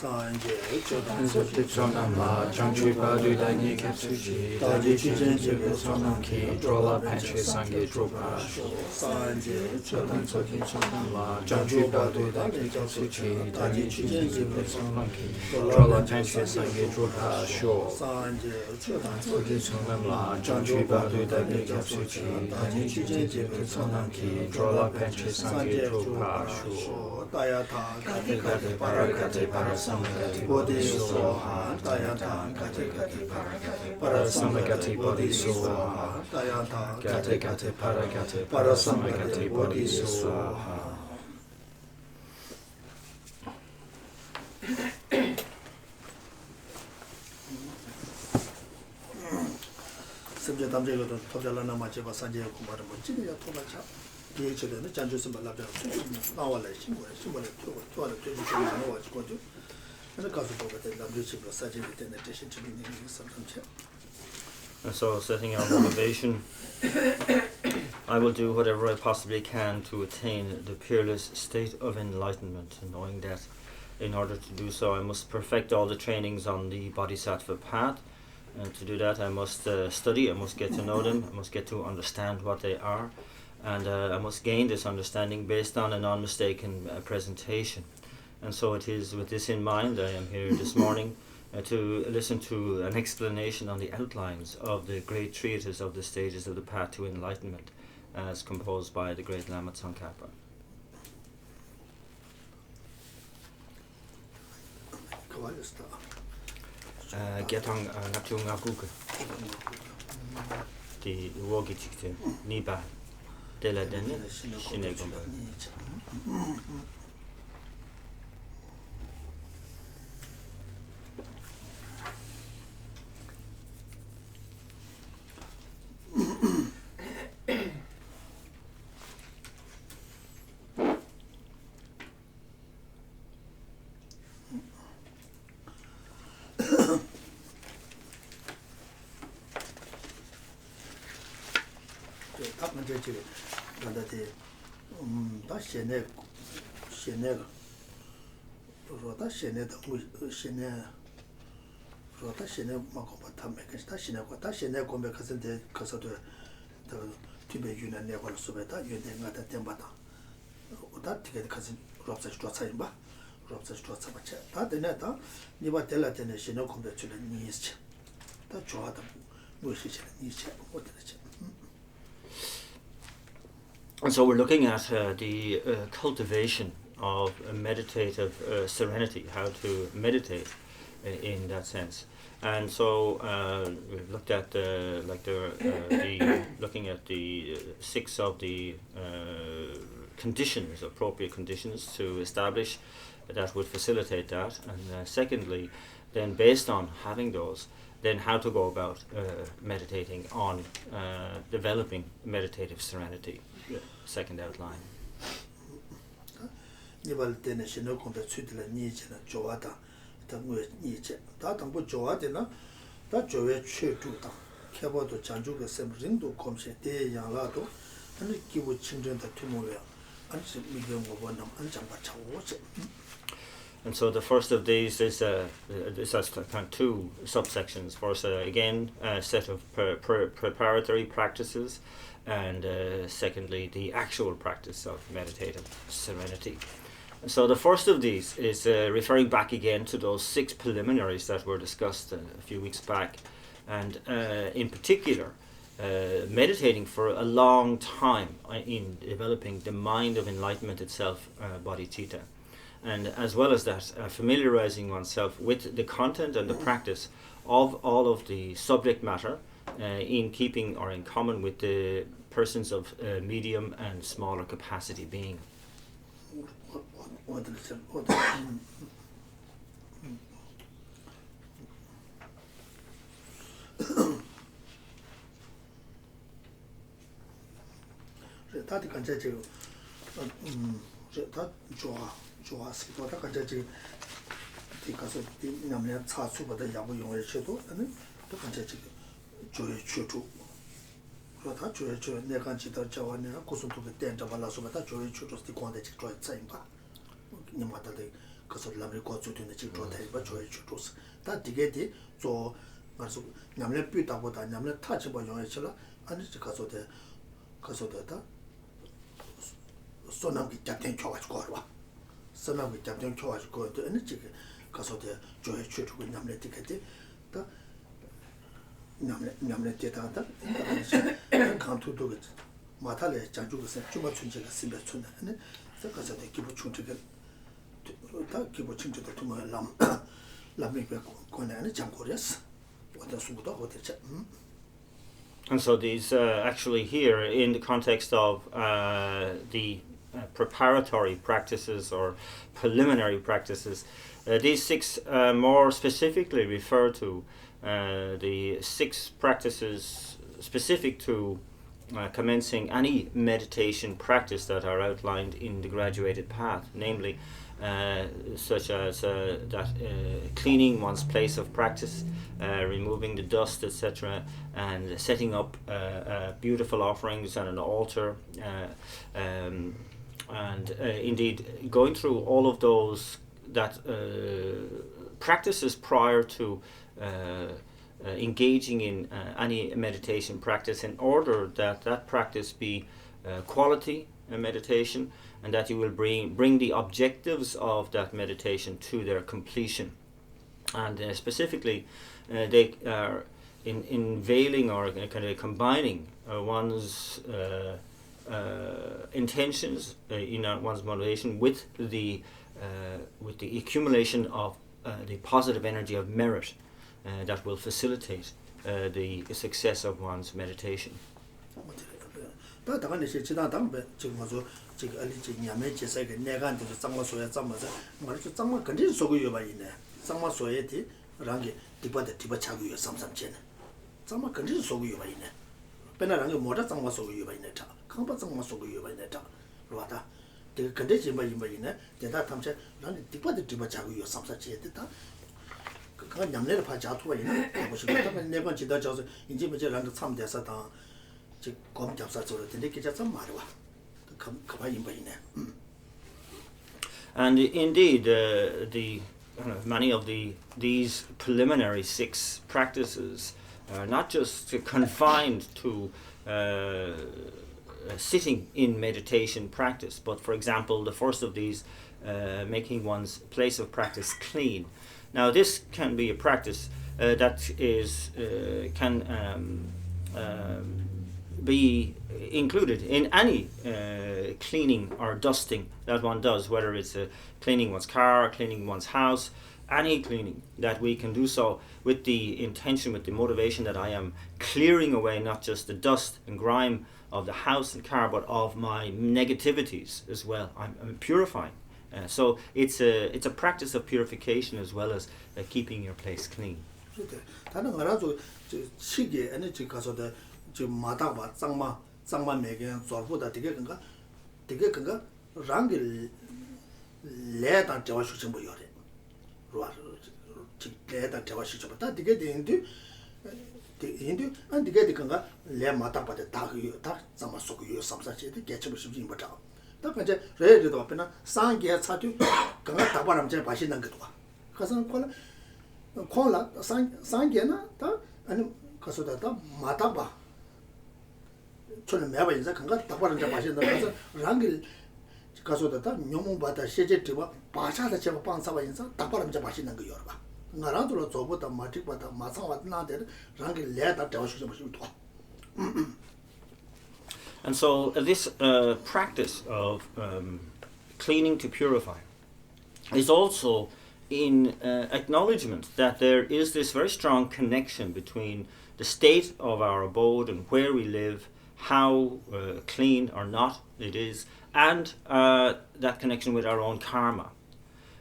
Sanje, Sonama, Changchi Badu Dagi Katsuji, Daji Chijenji, Sonamki, Drola Panchi Sangi Dropa, Sanje, Chodan Soki Sonama, Changchi Badu Dagi Katsuji, Daji Chijenji, Sonamki, Drola Panchi Sangi Dropa, Sho, Sanje, Chodan Soki Sonama, Changchi Badu Dagi Katsuji, Daji Chijenji, Sonamki, Drola Panchi Sangi Dropa, Sho, Dayata, Kate Kate Parakate Parasamagati Bodhi Soha, Dayata, Kate Kate Parakate Parasamagati Bodhi Soha, Dayata, Kate Kate Parakate Parasamagati Bodhi Soha. Subject Amjego, Tojalana Macheva Sanje Kumar, Chile, Tomacha. DH는 잔주스 말라베 나와래 신고래 신고래 토토를 되주시는 거 가지고 거죠. 그래서 가서 보고 될 남주식으로 사진이 되는 대신 주민이 sometimes. So, setting our motivation, I will do whatever I possibly can to attain the peerless state of enlightenment, knowing that in order to do so I must perfect all the trainings on the Bodhisattva path, and to do that I must study, I must get to know them, I must get to understand what they are, and I must gain this understanding based on a non-mistaken presentation. And so it is with this in mind I am here this morning to listen to an explanation on the outlines of the great treatise of the stages of the path to enlightenment as composed by the great Lam Rim Outline. Getang Natung Aguka the Wogitik Niba de la Dene Shinegomba. And so we're looking at the cultivation of meditative serenity, how to meditate in that sense. And so we've looked at looking at the 6 of the conditions, appropriate conditions to establish that would facilitate that. And secondly, then based on having those, then how to go about meditating on developing meditative serenity. Second outline. And so the first of these is this has kind of 2 subsections. First, again, a set of preparatory practices, and secondly, the actual practice of meditative serenity. And so the first of these is referring back again to those 6 preliminaries that were discussed a few weeks back, and in particular, meditating for a long time in developing the mind of enlightenment itself, bodhicitta. And as well as that, familiarizing oneself with the content and the practice of all of the subject matter in keeping or in common with the persons of medium and smaller capacity being. 그래서 람을 고추되는 지금 좋다이바 좋아해 주도스 다 디게디 저 말서 냠레 삐다보다 냠레 타치 보용해 줄라 아니 가서다 소나기 잡된 쳐가지고 와 소나기 잡된 쳐가지고 아니 지금 가서다 좋아해 주고 냠레 디게디 다 냠레 데다다 감투도 마탈에 자주고서 좀 춘제가 심해 춘다 아니 가서다 기부 춘제가 다 기부 춘제도 좀 람이 거는 장고렸어 어떤 수도 어떻게 And so these actually here in the context of the preparatory practices or preliminary practices, these 6 more specifically refer to the 6 practices specific to commencing any meditation practice that are outlined in the graduated path, namely such as cleaning one's place of practice, removing the dust, etc., and setting up beautiful offerings and an altar, and indeed going through all of those practices prior to engaging in any meditation practice, in order that that practice be quality meditation, and that you will bring the objectives of that meditation to their completion. And specifically, they are in veiling or kind of combining one's intentions, one's motivation with the accumulation of the positive energy of merit that will facilitate the success of one's meditation. 다 다가는 지다 당배 지금 가서 지금 알리 지금 야매 제사가 내가한테 장마 소야 장마서 말도 장마 근데 속이요 봐이네 장마 소야티 랑게 디바데 디바 차고요 삼삼체네 장마 근데 속이요 봐이네 배나랑게 뭐다 장마 속이요 봐이네 다 강바 장마 속이요 봐이네 다 그러다 되게 근데 지금 봐이네 대다 탐체 랑게 디바데 디바 차고요 삼삼체데 다 그가 냠내를 봐 자투 봐이네 보시고 그다음에 내가 지다 저서 이제 뭐제 랑게 참대서 다 And indeed, many of these preliminary 6 practices are not just confined to sitting in meditation practice, but for example, the first of these, making one's place of practice clean. Now, this can be a practice that is be included in any cleaning or dusting that one does, whether it's cleaning one's car, cleaning one's house, any cleaning that we can do so with the intention, with the motivation that I am clearing away not just the dust and grime of the house and car, but of my negativities as well. I'm purifying. So it's a practice of purification as well as keeping your place clean. 지금 마다바 짱마 매게 zor보다 되게 건가 랑길 레다 저와슈 좀 보여래 로아 레다 저와슈 좀 다 되게 되는데 안 되게 건가 레 마다바데 다 짱마 속요 삼사체데 개체부 싶진 못하 다 근데 레르도 앞에나 상게 차도 건가 다바람 제 바시는 것도 가서 콜라 상게나 다 아니 가서다 마다바 저는 매번 인사 간가 답하는 자 마신다 그래서 랑길 가서다 녀몽바다 세제트와 바샤다 제가 방사바 인사 답하는 자 마신는 거 여러봐 나라도 저보다 마틱바다 마상와 나데 랑길 레다 대화시켜 보시면 또 And so this practice of cleaning to purify is also in acknowledgement that there is this very strong connection between the state of our abode and where we live, how clean or not it is, and that connection with our own karma.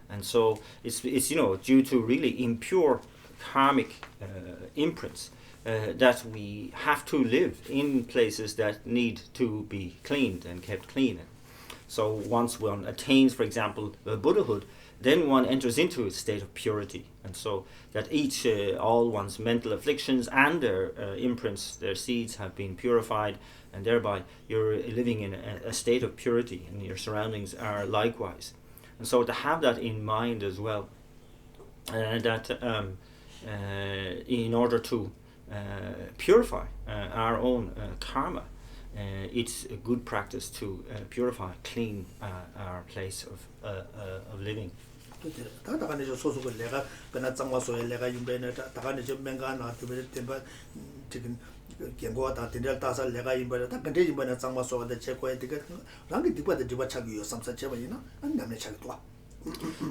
And so it's due to really impure karmic imprints that we have to live in places that need to be cleaned and kept clean. So once one attains, for example, Buddhahood, then one enters into a state of purity, and so that all one's mental afflictions and their imprints, their seeds have been purified, and thereby you're living in a state of purity, and your surroundings are likewise. And so to have that in mind as well, that in order to purify our own karma, it's a good practice to purify, clean our place of living.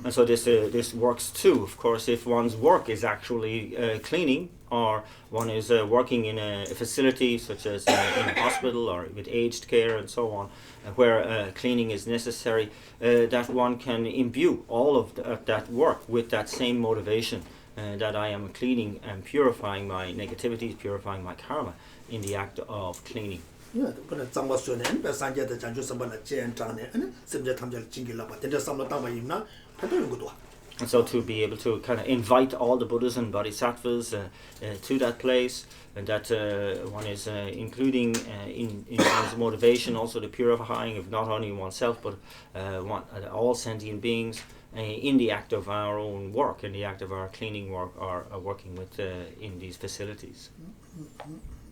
And so this works too, of course, if one's work is actually cleaning, or one is working in a facility such as in a hospital or with aged care and so on, where cleaning is necessary, that one can imbue all of that work with that same motivation, that I am cleaning and purifying my negativities, purifying my karma in the act of cleaning. And so to be able to kind of invite all the Buddhas and Bodhisattvas to that place, and that one is including in one's motivation also the purifying of not only oneself but all sentient beings in the act of our own work, in the act of our cleaning work, or working with in these facilities. And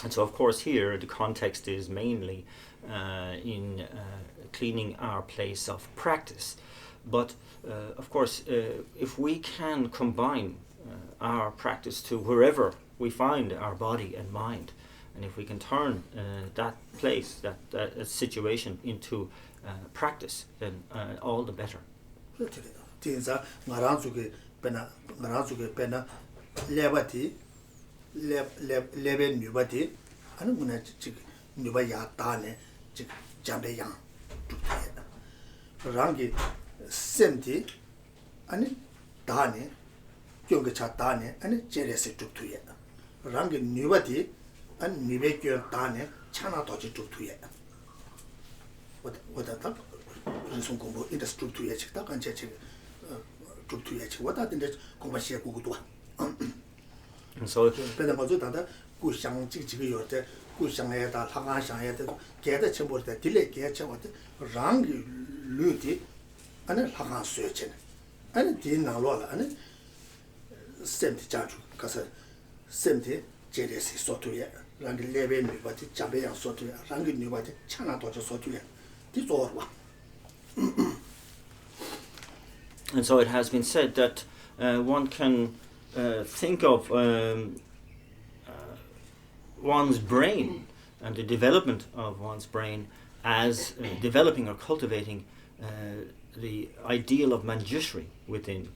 so of course here the context is mainly in cleaning our place of practice, but of course if we can combine our practice to wherever we find our body and mind, and if we can turn that place, that situation into practice, then all the better. Rangi nubati and nibekyo tane chana toji tuktuye. What that reason combo in the structure chita can check tuktuye. What that in the commercial Gudua. And so Pedamazuta, Gushang Chichiyote, Gushangeta, Hagan get a chamber that delay get what Rangi Luti and a Hagan searching. And Dina Lola and sent charge because. Semti JDC software, Rangi Levin, but Jambian software, Rangi knew what China Dodger software. This all one. And so it has been said that one can think of one's brain and the development of one's brain as developing or cultivating the ideal of Manjushri within.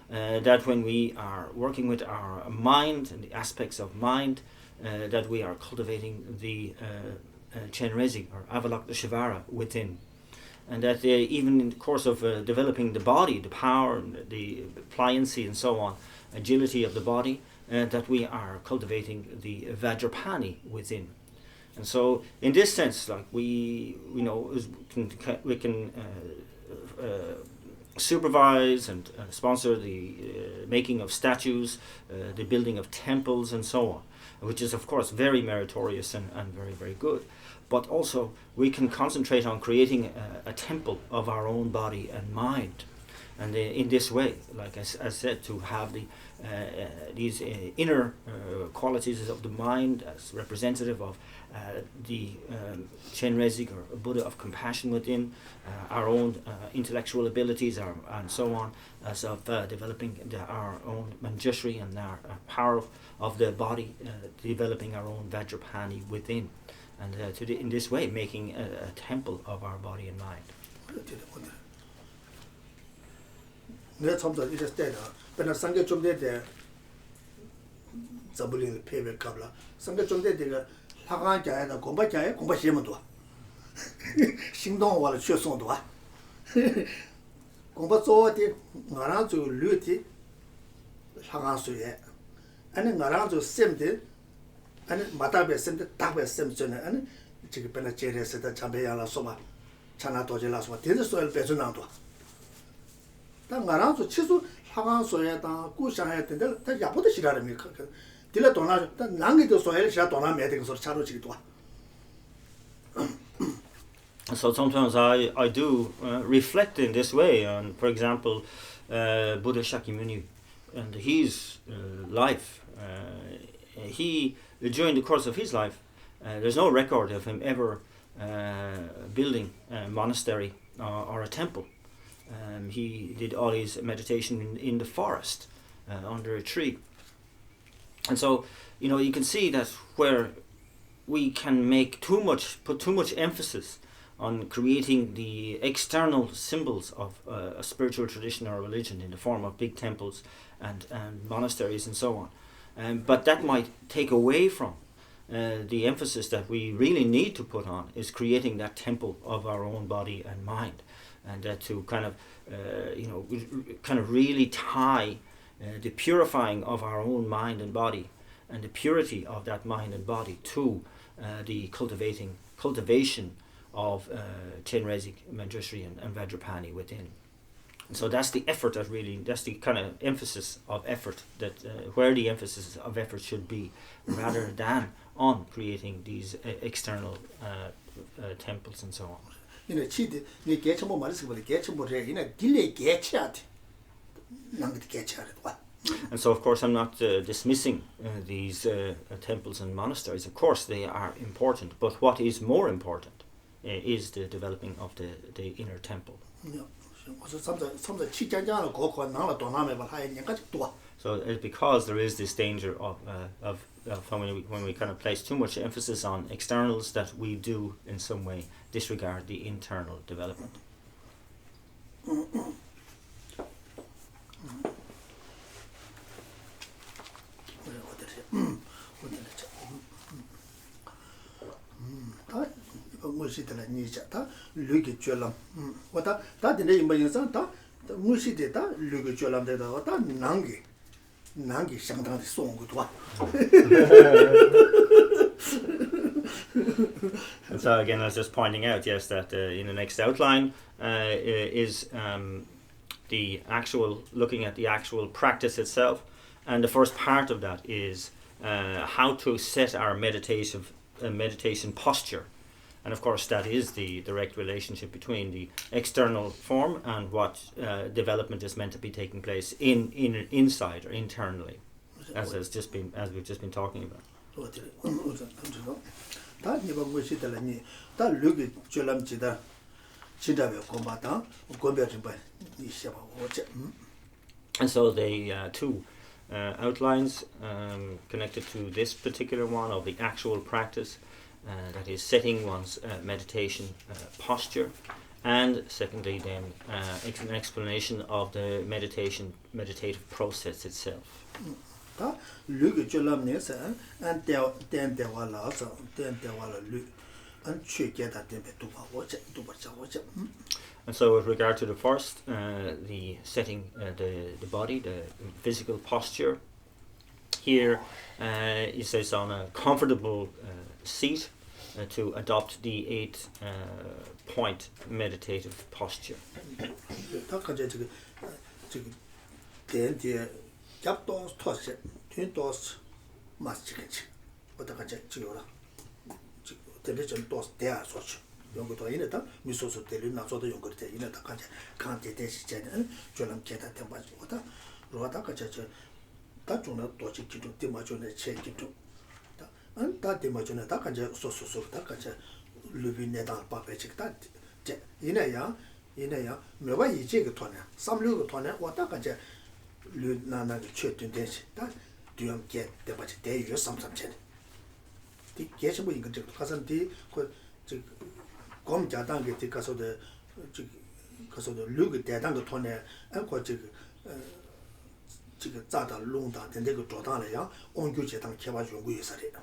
That when we are working with our mind and the aspects of mind, that we are cultivating the Chenrezig or Avalokiteshvara within. And that even in the course of developing the body, the power, the pliancy and so on, agility of the body, that we are cultivating the Vajrapani within. And so in this sense, like we can supervise and sponsor the making of statues, the building of temples and so on, which is of course very meritorious and very, very good. But also we can concentrate on creating a temple of our own body and mind. And in this way, like I said, to have these inner qualities of the mind as representative of the Chenrezig or Buddha of compassion within, our own intellectual abilities and so on, as of developing our own Manjushri and our power of the body, developing our own Vajrapani within, and in this way making a temple of our body and mind. Let's hope that it is dead. But a Sanga Chumde there, Zabulin paper kabla. Sanga Chumde there, Hagan Jaya, the Gomba Jaya, Gomba Shemodua. Shingdong was a Chusondua. Gomba Zoti, Naranzo Luti, Hagan Suye, and then Naranzo Semte, and Matabe Semte, Tabe Semson, and 지금 변화 제레스다 잠배야라 소마 차나 도지라 소마 대저 소엘 배준나도 당가라서 치수 하강 소에다 꾸샤야 된다 다 야보도 싫어하는 그 딜라 도나 난게도 소엘 싫어 도나 매대 그 소리 차로 지기도 So sometimes I do reflect in this way on, for example, Buddha Shakyamuni and his life. During the course of his life, there's no record of him ever building a monastery or a temple. He did all his meditation in the forest under a tree. And so, you can see that where we can put too much emphasis on creating the external symbols of a spiritual tradition or religion in the form of big temples and monasteries and so on. But that might take away from the emphasis that we really need to put on is creating that temple of our own body and mind, and to kind of really tie the purifying of our own mind and body and the purity of that mind and body to the cultivation of Chenrezig, Manjushri and Vajrapani within. And so that's the effort that's the kind of emphasis of effort that where the emphasis of effort should be, rather than on creating these external temples and so on. And so, of course, I'm not dismissing these temples and monasteries. Of course, they are important, but what is more important is the developing of the inner temple. So it's because there is this danger of when we kind of place too much emphasis on externals that we do in some way disregard the internal development. And so again, I was just pointing out, yes, that in the next outline is the actual looking at the actual practice itself, and the first part of that is how to set our meditation posture. And of course, that is the direct relationship between the external form and what development is meant to be taking place inside or internally, as we've just been talking about. And so the two outlines connected to this particular one of the actual practice, that is setting one's meditation posture, and secondly then an explanation of the meditative process itself. And so with regard to the first, the setting the body, the physical posture, here he says on a comfortable seat to adopt the 8-point meditative posture. And that imagine that can just so that can just live in that papage that in a year, never you take a toner, some little toner, what that can just Nana church in this that do you get the budget day you something. The guess we can take cousin tea, come Jatan get the cause of the look at the toner and what Zata Lunda, then they go to Dana, on you jet and Kava Jungu is at it.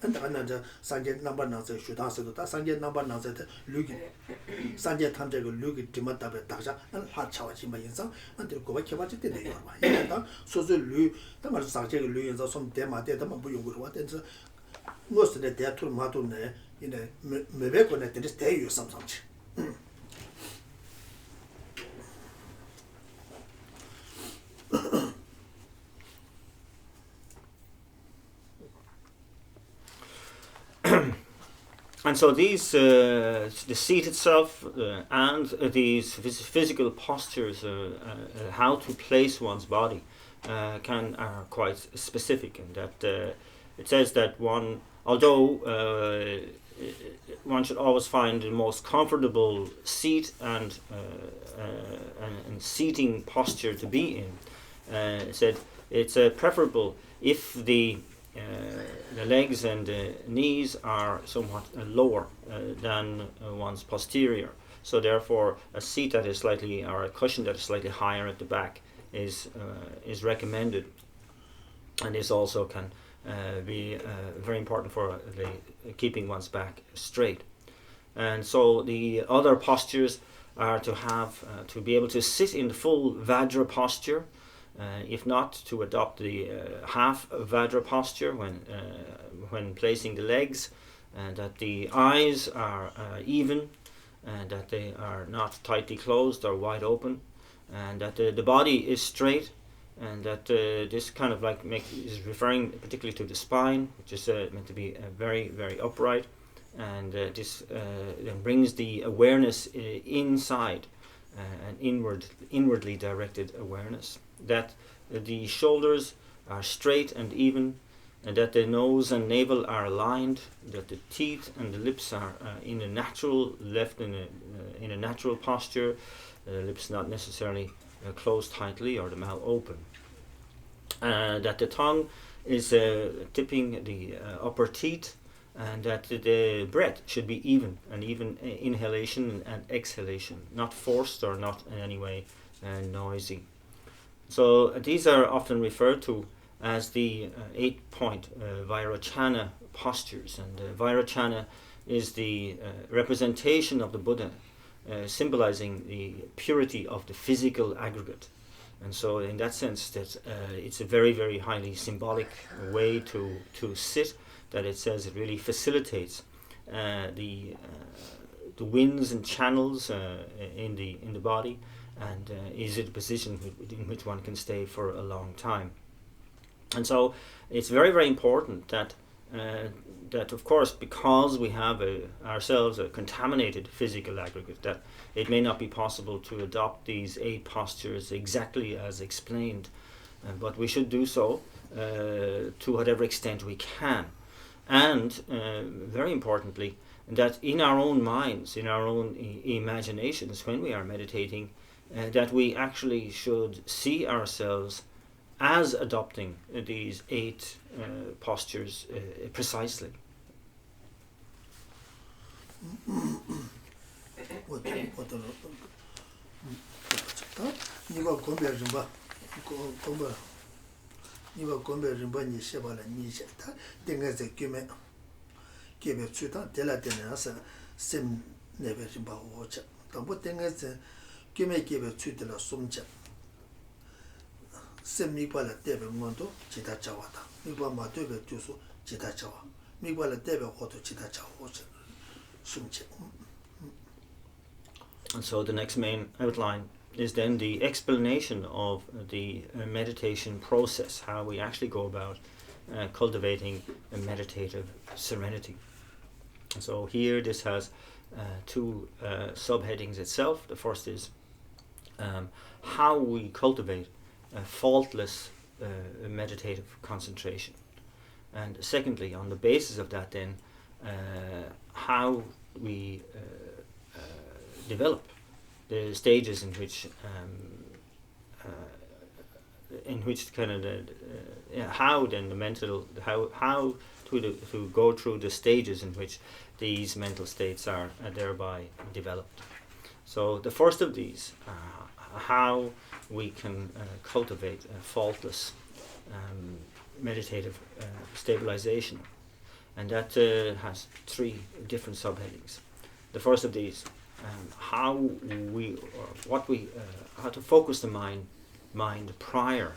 And another Sanjay number now should answer to that Sanjay number now that look Sanjay time they look at Timata Tasha and hard charge in my inside until go back to the so the Lu, the Sanjay Lu, and some dema, the Mabu, what is most of the day to Matune, maybe connected this day or something. And so these, the seat itself and these physical postures, how to place one's body, are quite specific in that it says that although one should always find the most comfortable seat and seating posture to be in, it said it's preferable if the legs and the knees are somewhat lower than one's posterior. So therefore, a seat that is slightly, or a cushion that is slightly higher at the back is recommended, and this also can be very important for keeping one's back straight. And so the other postures are to have to be able to sit in the full Vajra posture. If not, to adopt the half Vajra posture when placing the legs, and that the eyes are even, and that they are not tightly closed or wide open, and that the body is straight, and that this kind of is referring particularly to the spine, which is meant to be very, very upright, and this then brings the awareness inside, an inwardly directed awareness. That the shoulders are straight and even, and that the nose and navel are aligned, that the teeth and the lips are in a natural posture, the lips not necessarily closed tightly or the mouth open, that the tongue is tipping the upper teeth, and that the breath should be even, and even inhalation and exhalation, not forced or not in any way noisy. So these are often referred to as the 8-point Vairocana postures, and Vairocana is the representation of the Buddha, symbolizing the purity of the physical aggregate. And so in that sense, that it's a very, very highly symbolic way to sit, that it says it really facilitates the winds and channels in the body, and is it a position in which one can stay for a long time. And so it's very, very important that of course, because we have ourselves a contaminated physical aggregate, that it may not be possible to adopt these 8 postures exactly as explained, but we should do so to whatever extent we can. And very importantly, that in our own minds, in our own imaginations, when we are meditating, that we actually should see ourselves as adopting these 8 postures precisely. And so the next main outline is then the explanation of the meditation process, how we actually go about cultivating a meditative serenity. And so here this has 2 subheadings itself. The first is how we cultivate a faultless meditative concentration, and secondly, on the basis of that, then how we develop the stages in which kind of how then the mental how to go through the stages in which these mental states are thereby developed. So the first of these, how we can cultivate a faultless meditative stabilization, and that has 3 different subheadings. The first of these, how to focus the mind prior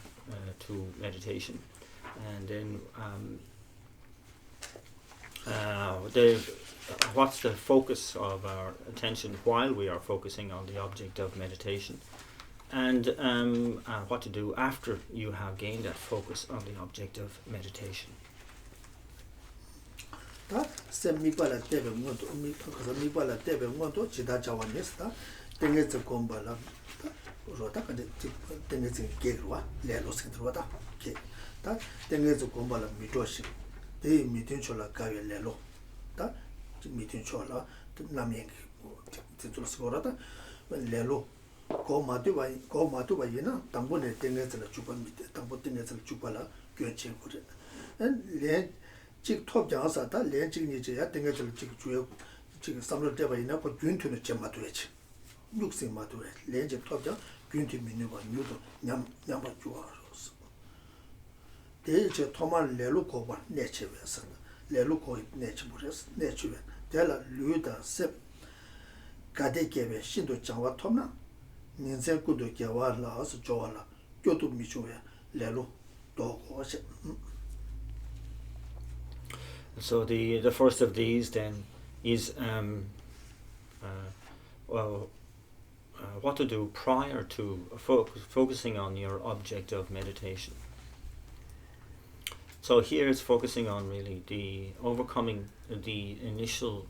to meditation, and then what's the focus of our attention while we are focusing on the object of meditation, and what to do after you have gained that focus on the object of meditation. 직 톱장사다 렌직니지야 땡게들 직 주요 직 삼로 때바이나 그 균투는 제마도에지 육생 마도에 렌직 톱장 균투 미누바 뉴도 냠바 주어서 대체 토만 레루코바 내체베서 레루코 내치부레스 내치베 데라 류다 세 가데케베 신도 장와 톰나 민세구도 개와라서 좋아라 교도 미초야 레루 도고세. So the first of these then is what to do prior to focusing on your object of meditation. So here it's focusing on really the overcoming the initial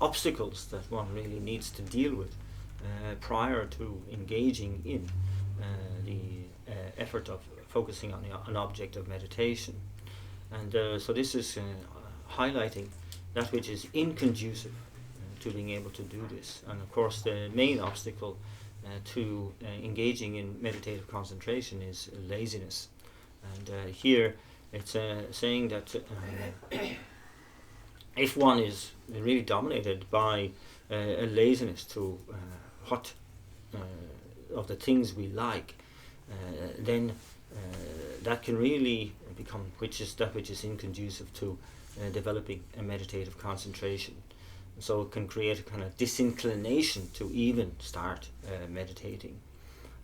obstacles that one really needs to deal with prior to engaging in the effort of focusing on an object of meditation. And so this is highlighting that which is inconducive to being able to do this. And of course the main obstacle to engaging in meditative concentration is laziness. And here it's saying that if one is really dominated by a laziness to what of the things we like, then that can really become which is inconducive to developing a meditative concentration. So it can create a kind of disinclination to even start meditating.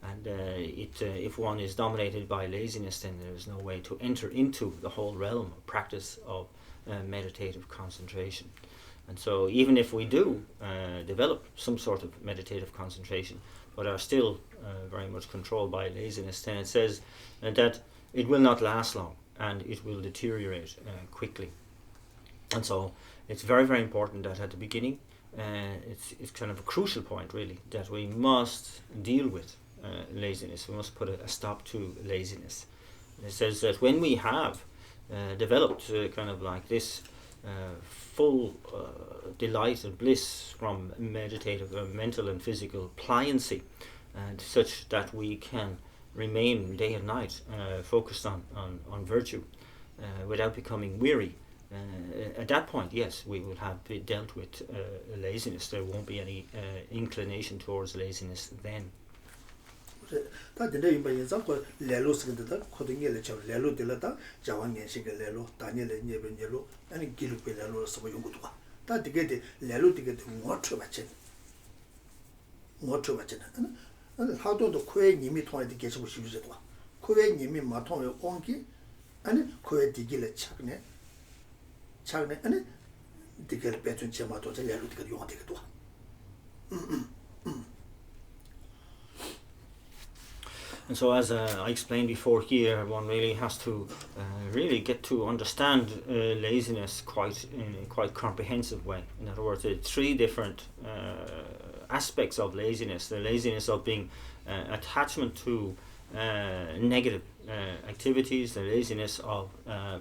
And if one is dominated by laziness, then there is no way to enter into the whole realm of practice of meditative concentration. And so even if we do develop some sort of meditative concentration, but are still very much controlled by laziness, then it says that it will not last long and it will deteriorate quickly. And so it's very, very important that at the beginning, it's kind of a crucial point really, that we must deal with laziness. We must put a stop to laziness. And it says that when we have developed kind of like this full delight and bliss from meditative mental and physical pliancy, and such that we can remain day and night focused on virtue without becoming weary, at that point, yes, we will have dealt with laziness. There won't be any inclination towards laziness then. And so as I explained before here, one really has to really get to understand laziness in a quite comprehensive way. In other words, there are three different aspects of laziness. The laziness of being attachment to negative activities, the laziness of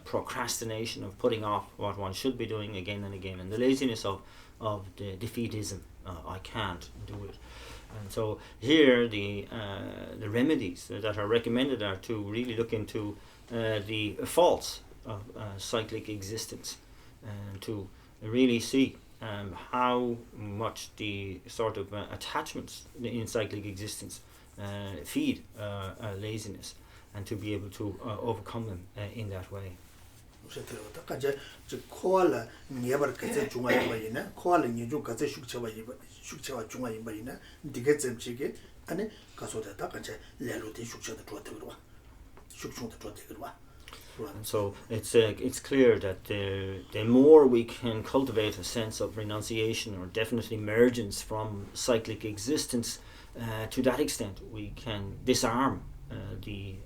procrastination, of putting off what one should be doing again and again, and the laziness of the defeatism, I can't do it. And so here the remedies that are recommended are to really look into the faults of cyclic existence, and to really see how much the sort of attachments in cyclic existence feed laziness, and to be able to overcome them in that way. And so it's clear that the more we can cultivate a sense of renunciation or definite emergence from cyclic existence, to that extent we can disarm the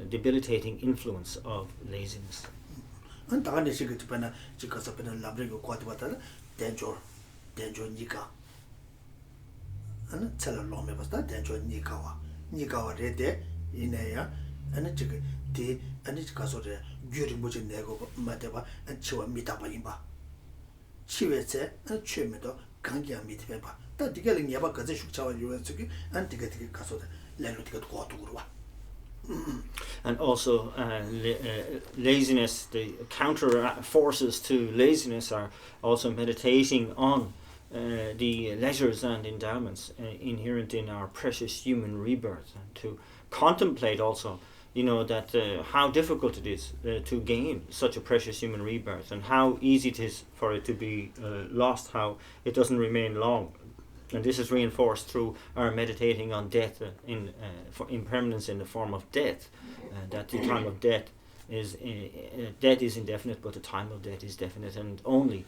debilitating influence of laziness. And nika. And tell a long basta denjo nikawa rede ineya and a chicken tea and its castle during which nego mateba and chiwa mitaba imba. Chiwetse and chimido kangia meat paper. That together never got the shukawa yuetsuki and to get castle leno to get water. And also laziness, the counter forces to laziness are also meditating on the leisures and endowments inherent in our precious human rebirth, and to contemplate also, that how difficult it is to gain such a precious human rebirth, and how easy it is for it to be lost, how it doesn't remain long. And this is reinforced through our meditating on death, for impermanence in the form of death, that the time of death is indefinite, but the time of death is definite, and only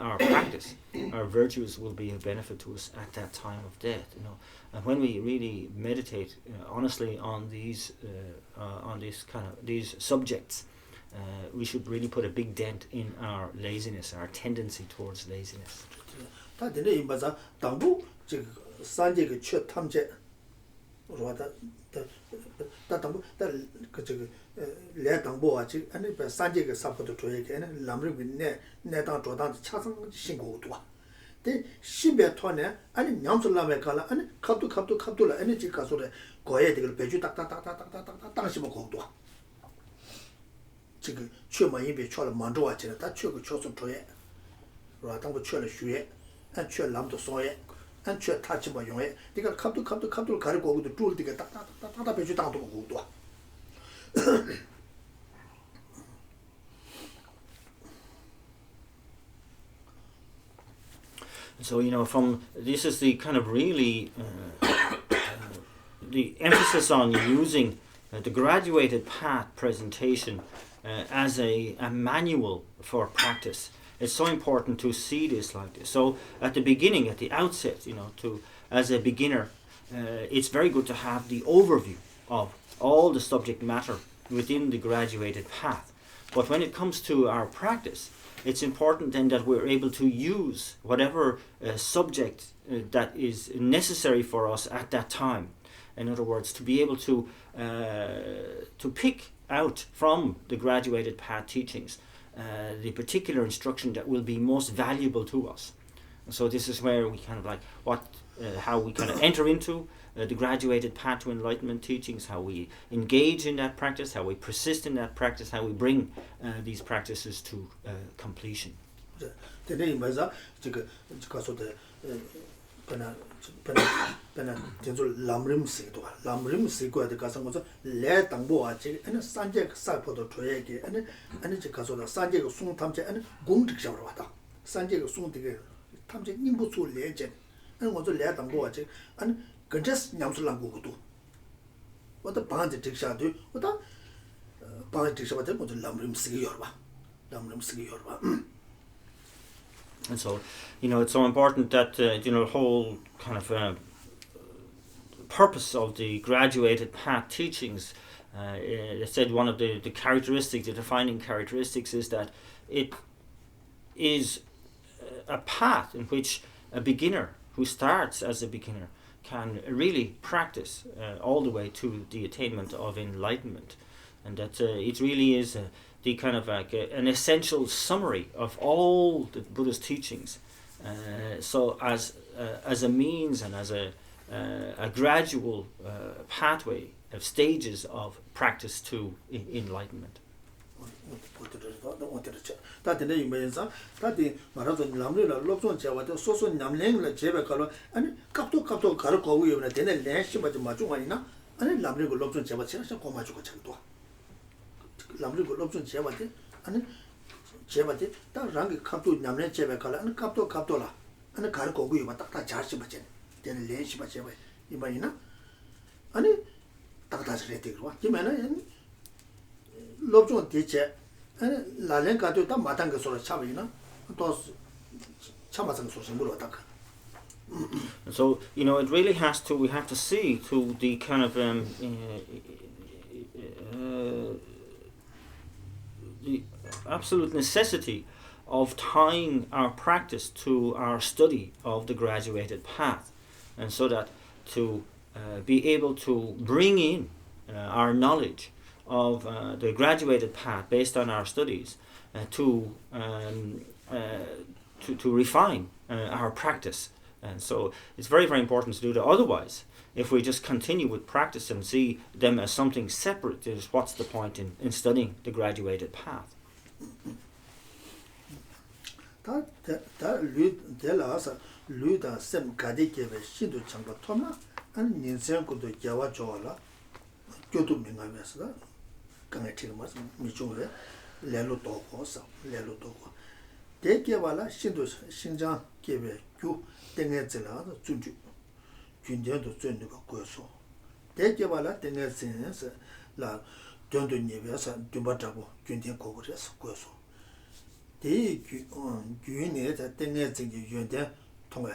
our practice, our virtues will be of benefit to us at that time of death. And when we really meditate honestly on these subjects, we should really put a big dent in our laziness, our tendency towards laziness. 다들 임바자 당부 즉 산제의 최 탐제 로다 다 당부 다그 저기 내 당부와 즉 아니 산제의 사포도 조에게는 람르빈네 내당 조당 차상 신고도 데 신배 토네 아니 냠슬라메 칼라 아니 갑도라 아니 즉 가소래 고에 되걸 배주 딱딱딱딱딱딱 당시 먹고도 지금 최만 입에 쳐를 만져 왔잖아 다 최고 초선 조에 로당부 최를 쉬에 and chua lamdo soye, and chua tachima yongye, they got come to Karigo to do the Tata Peju down to Gudua. So, from this is the kind of really the emphasis on using the graduated path presentation as a manual for practice. It's so important to see this like this. So at the beginning, at the outset, as a beginner, it's very good to have the overview of all the subject matter within the graduated path. But when it comes to our practice, it's important then that we're able to use whatever subject that is necessary for us at that time. In other words, to be able to pick out from the graduated path teachings the particular instruction that will be most valuable to us. And so this is where we kind of like how we kind of enter into the graduated path to enlightenment teachings, how we engage in that practice, how we persist in that practice, how we bring these practices to completion. Lam Rim Sequoia, the Casamosa, Le Tambo, and a Sanjak Sapo Troyaki, and a Casoda, Sanjak Sung Tamja, and Gund Shavata. Sanjak Sung Tamja Nimbusu legend, and was a Le Tambo, and Conjust Yamsulangutu. What a band diksha do, what a band diksha was a Lam Rim Sequoia. And so, it's so important that, the whole kind of purpose of the graduated path teachings, I said one of the characteristics, the defining characteristics is that it is a path in which a beginner who starts as a beginner can really practice all the way to the attainment of enlightenment. And that it really is the kind of like an essential summary of all the Buddha's teachings. So as a means and as a gradual pathway of stages of practice to enlightenment. Lamrigo lobson chevate, and chevate, that rank capto Namne Chevacala, and capto captola, and a carco we were Tata Charchibachen, then Lench Bacheva, Ibaina, and Tata's rating. What you mean? lobjon deche la len ka to ta matang so chabina to chamasang so simbolo tak. So, you know, it really we have to see to the kind of the absolute necessity of tying our practice to our study of the graduated path, and so that to be able to bring in our knowledge of the graduated path based on our studies to refine our practice. And so it's very, very important to do that. Otherwise, if we just continue with practice and see them as something separate, what's the point in studying the graduated path? 균전도 쯨는 거 고서 대개발라 땡에스에서 라 돈도 니베서 dum바타고 균전 고고려서 고서 대규인에 땡에스 유연대 통해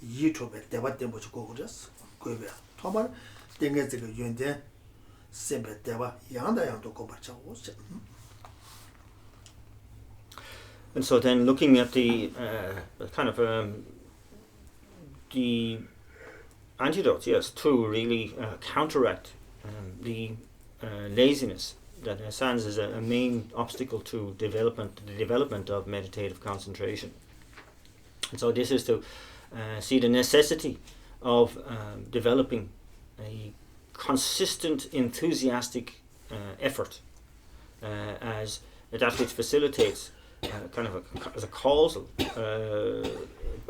유튜브에 대바때 뭐지 고고려서 고베 토말 땡에스 유연대 셈베 대바 양다양도 고바차고. And so then looking at the kind of the antidotes, yes, to really counteract the laziness that in a sense is a main obstacle to the development of meditative concentration. And so this is to see the necessity of developing a consistent, enthusiastic effort as that which facilitates as a causal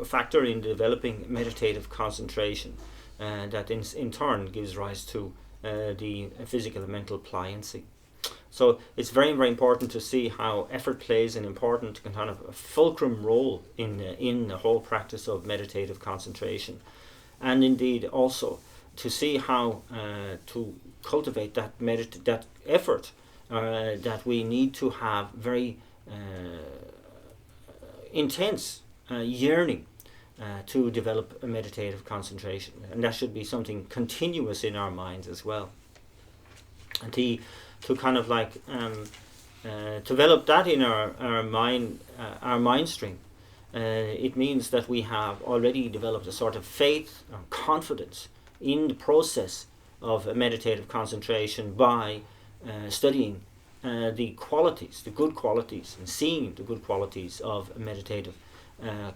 factor in developing meditative concentration, that in turn gives rise to the physical and mental pliancy. So it's very, very important to see how effort plays an important kind of a fulcrum role in the whole practice of meditative concentration, and indeed also to see how to cultivate that effort that we need to have very intense yearning to develop a meditative concentration, and that should be something continuous in our minds as well. And to kind of like develop that in our mind stream, it means that we have already developed a sort of faith or confidence in the process of meditative concentration by studying the qualities, the good qualities, and seeing the good qualities of meditative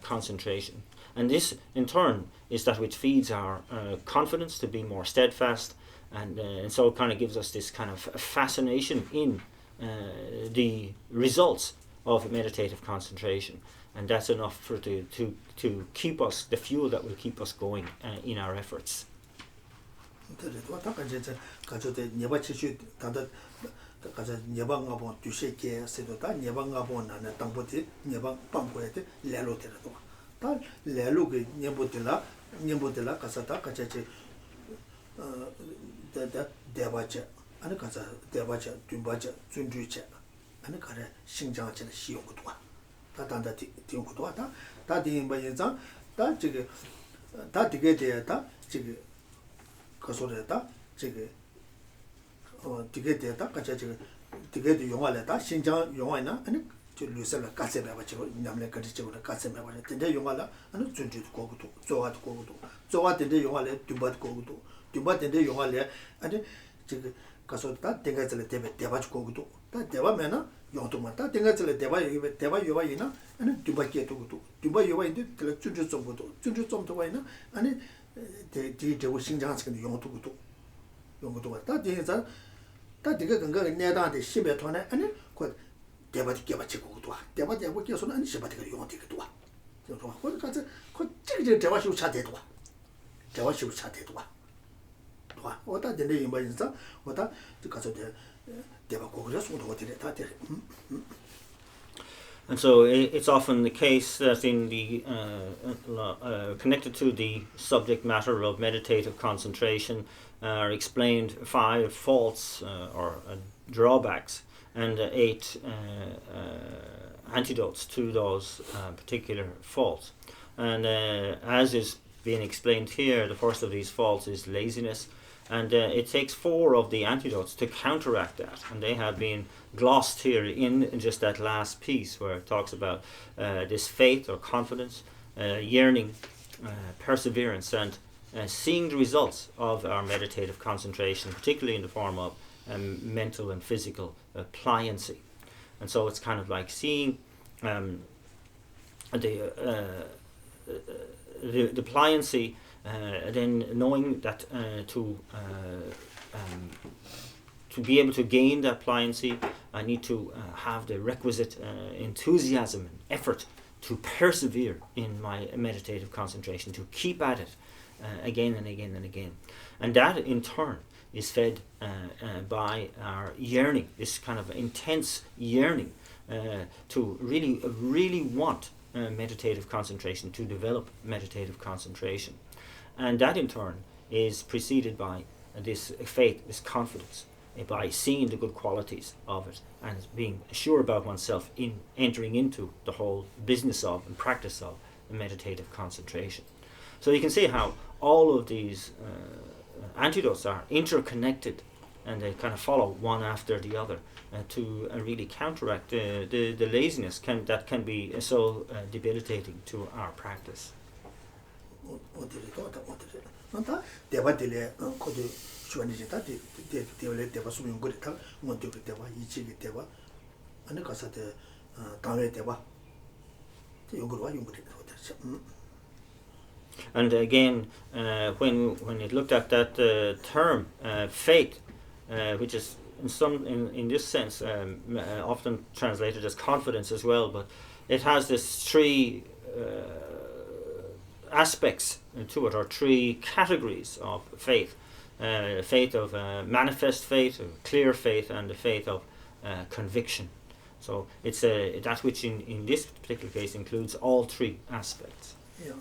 concentration. And this, in turn, is that which feeds our confidence to be more steadfast, and so it kind of gives us this kind of fascination in the results of meditative concentration. And that's enough to keep us, the fuel that will keep us going in our efforts. 가서 예방가 본 두세개 세도다 예방가 본 나는 땅보티 예방 빵고에데 레로데도 다 레로게 녀보들라 가서다 같이 대바체 아니 가서 대바체 둔바체 준주체 아니 가래 신장체 시용도 다 단다 띄용도 다 딩바인자 다 지금 다 되게 돼다 지금 거소래다 지금 되게 되다 같이 되게 용화래다 신장 용화이나 아니 저 루셀라 가세베 가지고 냠래 가지고 가세베 가지고 근데 용화라 아니 준주도 고고도 조화도 고고도 조화된데 용화래 듀바도 고고도 듀바된데 용화래 아니 지금 가서다 땡가질 때에 대바지 고고도 다 대바면은 용도만 다 땡가질 대바 요바이나 아니 듀바께 도고도 듀바 요바인데 그 준주 좀도 와이나 아니 대고 신장한테 용도고도 용도가 다 대해서 다 되게 건강에 내다한테 심해 토네 아니 그 대바지 개바치 고도 대바지 하고 계속은 아니 심하게 용어되기도 와 그래서 거기까지 그 찌게 대바시 차대도 와 대바시 차대도 와 어다 되네 이마인사 어다 가서 대바 고그래서 어디 다 돼. And so it's often the case that in the connected to the subject matter of meditative concentration are explained 5 faults or drawbacks and 8 antidotes to those particular faults. And as is being explained here, the first of these faults is laziness, and it takes 4 of the antidotes to counteract that, and they have been glossed here in just that last piece where it talks about this faith or confidence, yearning, perseverance, and seeing the results of our meditative concentration, particularly in the form of mental and physical pliancy. And so it's kind of like seeing the pliancy, then knowing that to be able to gain that pliancy, I need to have the requisite enthusiasm and effort to persevere in my meditative concentration, to keep at it again and again and again. And that in turn is fed by our yearning, this kind of intense yearning to really want meditative concentration, to develop meditative concentration. And that in turn is preceded by this faith, this confidence, by seeing the good qualities of it and being sure about oneself in entering into the whole business of and practice of meditative concentration. So you can see how all of these antidotes are interconnected, and they kind of follow one after the other to really counteract the laziness that can be so debilitating to our practice. And again, when it looked at that term faith, which is in this sense often translated as confidence as well, but it has this 3 aspects to it, or 3 categories of faith: faith of manifest faith, clear faith, and the faith of conviction. So it's that which in this particular case includes all 3 aspects. Yeah.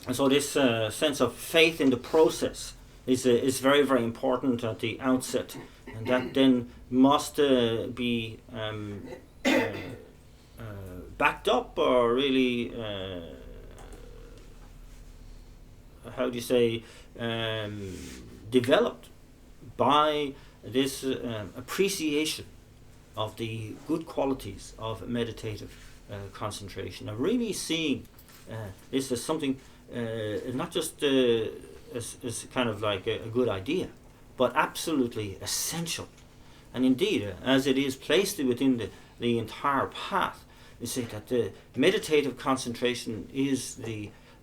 And so this sense of faith in the process is very, very important at the outset, and that then must be backed up, or really how do you say, developed by this appreciation of the good qualities of meditative concentration, of really seeing this as something not just as kind of like a good idea, but absolutely essential And indeed, as it is placed within the entire path, you say that the meditative concentration is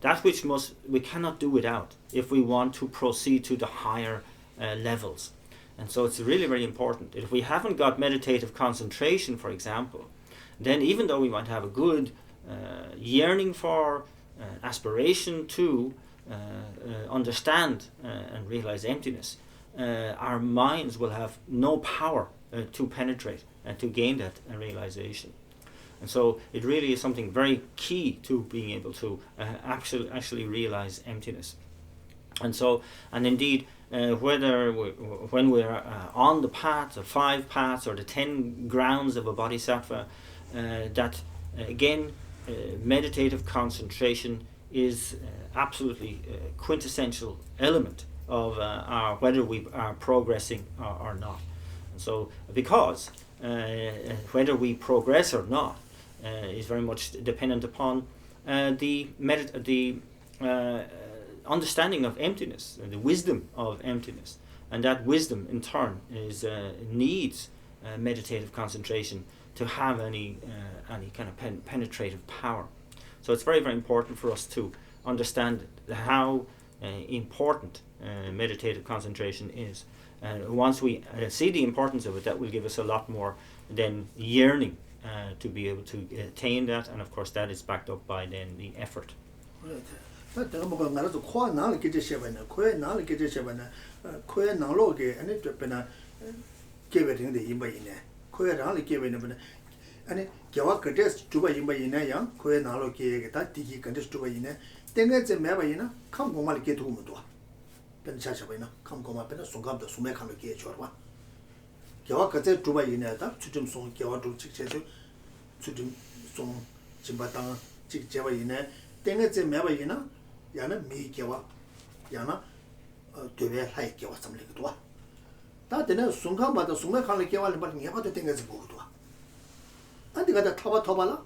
that which we cannot do without if we want to proceed to the higher levels. And so it's really very important. If we haven't got meditative concentration, for example, then even though we might have a good yearning for, aspiration to understand and realize emptiness, our minds will have no power to penetrate and to gain that realization. And so it really is something very key to being able to actually realize emptiness. And so, and indeed, when we're on the path, the 5 paths or the 10 grounds of a bodhisattva, that again, meditative concentration is absolutely a quintessential element of whether we are progressing or not. And so, because whether we progress or not is very much dependent upon the understanding of emptiness, the wisdom of emptiness, and that wisdom in turn needs meditative concentration to have any kind of penetrative power. So it's very, very important for us to understand how important meditative concentration is. And once we see the importance of it, that will give us a lot more than yearning to be able to attain that, and of course that is backed up by then the effort. yana mi kewa yana debe hai kewa samle gdwa ta tene sungha ba da sungha khale kewa le ba nge ba de tenga zi bo gdwa andi ga da thaba la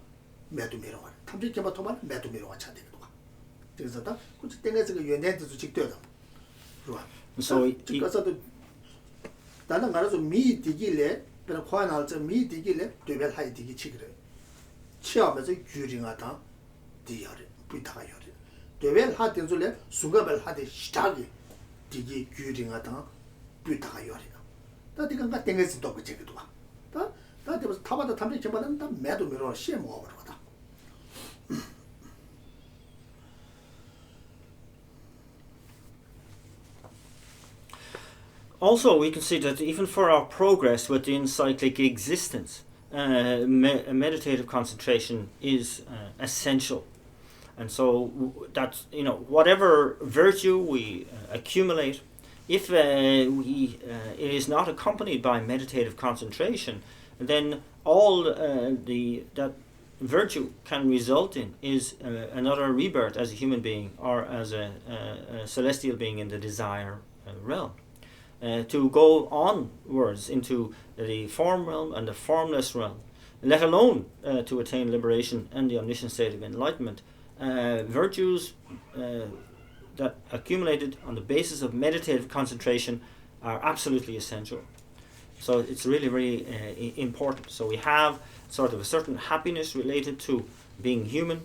me du mero wa thamji ke ba thoba me du mero wa cha de gdwa tesa da ku tenga zi ge yuan de zu chik de da ro so ka sa de da na ga zo mi di gi le pe na khwa na zo mi di gi le debe hai di gi chi gre chia me zi gyu ring a da di ya re bu ta ga devel ha tenzule sungabel ha de stagi digi gyuringa ta pyutaga yorina ta diga ga tengesi to ko chegido ta de tabada tamje chebadan ta medo miro shemo overwada. Also, we can see that even for our progress within cyclic existence, meditative concentration is essential. And so that's, whatever virtue we accumulate, if it is not accompanied by meditative concentration, then all that virtue can result in is another rebirth as a human being or as a celestial being in the desire realm. To go onwards into the form realm and the formless realm, let alone to attain liberation and the omniscient state of enlightenment, virtues that accumulated on the basis of meditative concentration are absolutely essential. So it's really, really important. So we have sort of a certain happiness related to being human,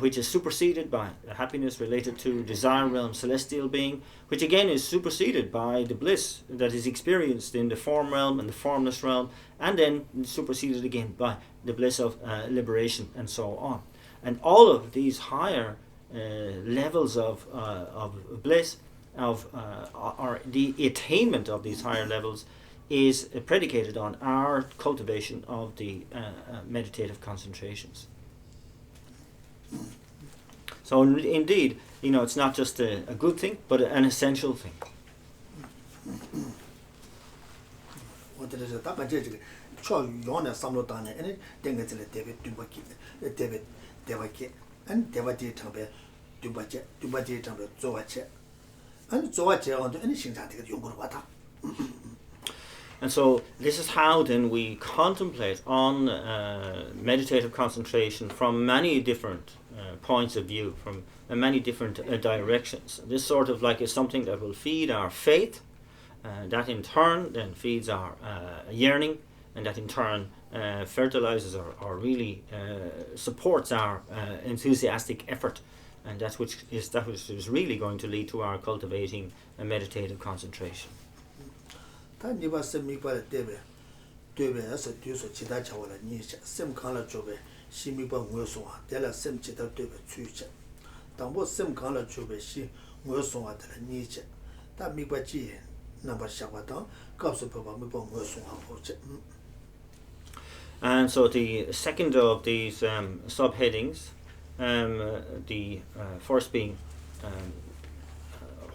which is superseded by the happiness related to desire realm, celestial being, which again is superseded by the bliss that is experienced in the form realm and the formless realm, and then superseded again by the bliss of liberation and so on. And all of these higher levels of bliss, or the attainment of these higher levels, is predicated on our cultivation of the meditative concentrations. So indeed, it's not just a good thing, but an essential thing. And so this is how then we contemplate on meditative concentration from many different points of view, from many different directions. This sort of is something that will feed our faith That in turn then feeds our yearning, and that in turn fertilizes or really supports our enthusiastic effort, and that which is really going to lead to our cultivating a meditative concentration. And so the second of these subheadings, the first being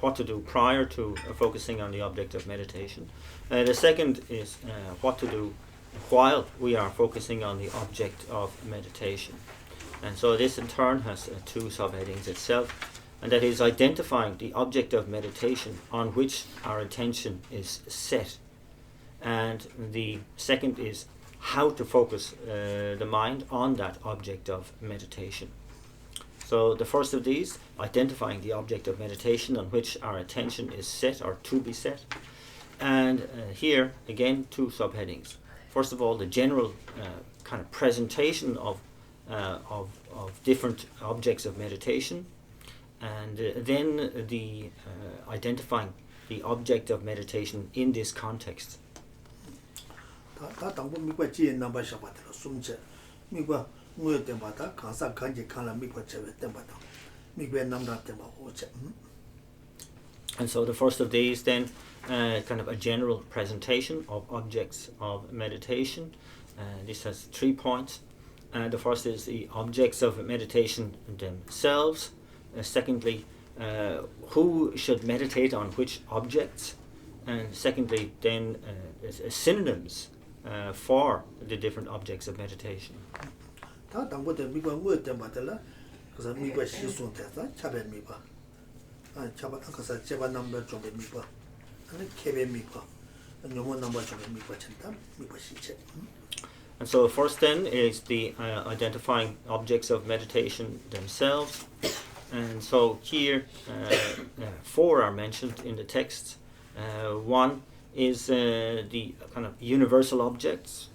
what to do prior to focusing on the object of meditation. The second is what to do while we are focusing on the object of meditation. And so this in turn has two subheadings itself, and that is identifying the object of meditation on which our attention is set. And the second is how to focus the mind on that object of meditation. So the first of these, identifying the object of meditation on which our attention is set or to be set. And here, again, two subheadings. First of all, the general kind of presentation of different objects of meditation, and then the identifying the object of meditation in this context. And so the first of these then, kind of a general presentation of objects of meditation. This has 3 points. The first is the objects of meditation themselves. Secondly, who should meditate on which objects. And secondly, then synonyms for the different objects of meditation. And so first then is the identifying objects of meditation themselves. And so here 4 are mentioned in the text. One is the kind of universal objects.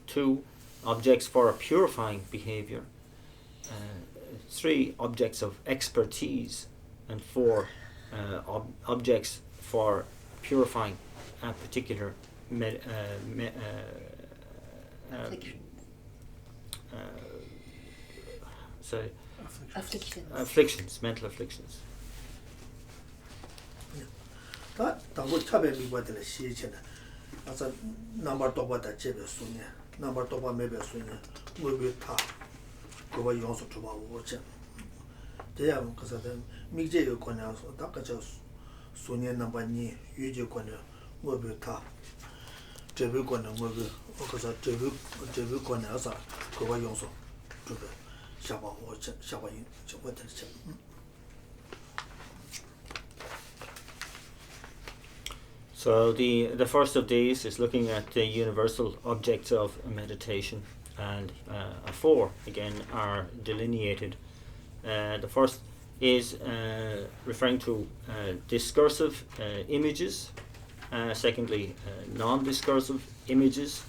2, objects for a purifying behavior. 3, objects of expertise. And 4, objects for purifying a particular afflictions, mental afflictions. So the first of these is looking at the universal objects of meditation, and 4 again are delineated. The first is referring to discursive images. Secondly, non-discursive images.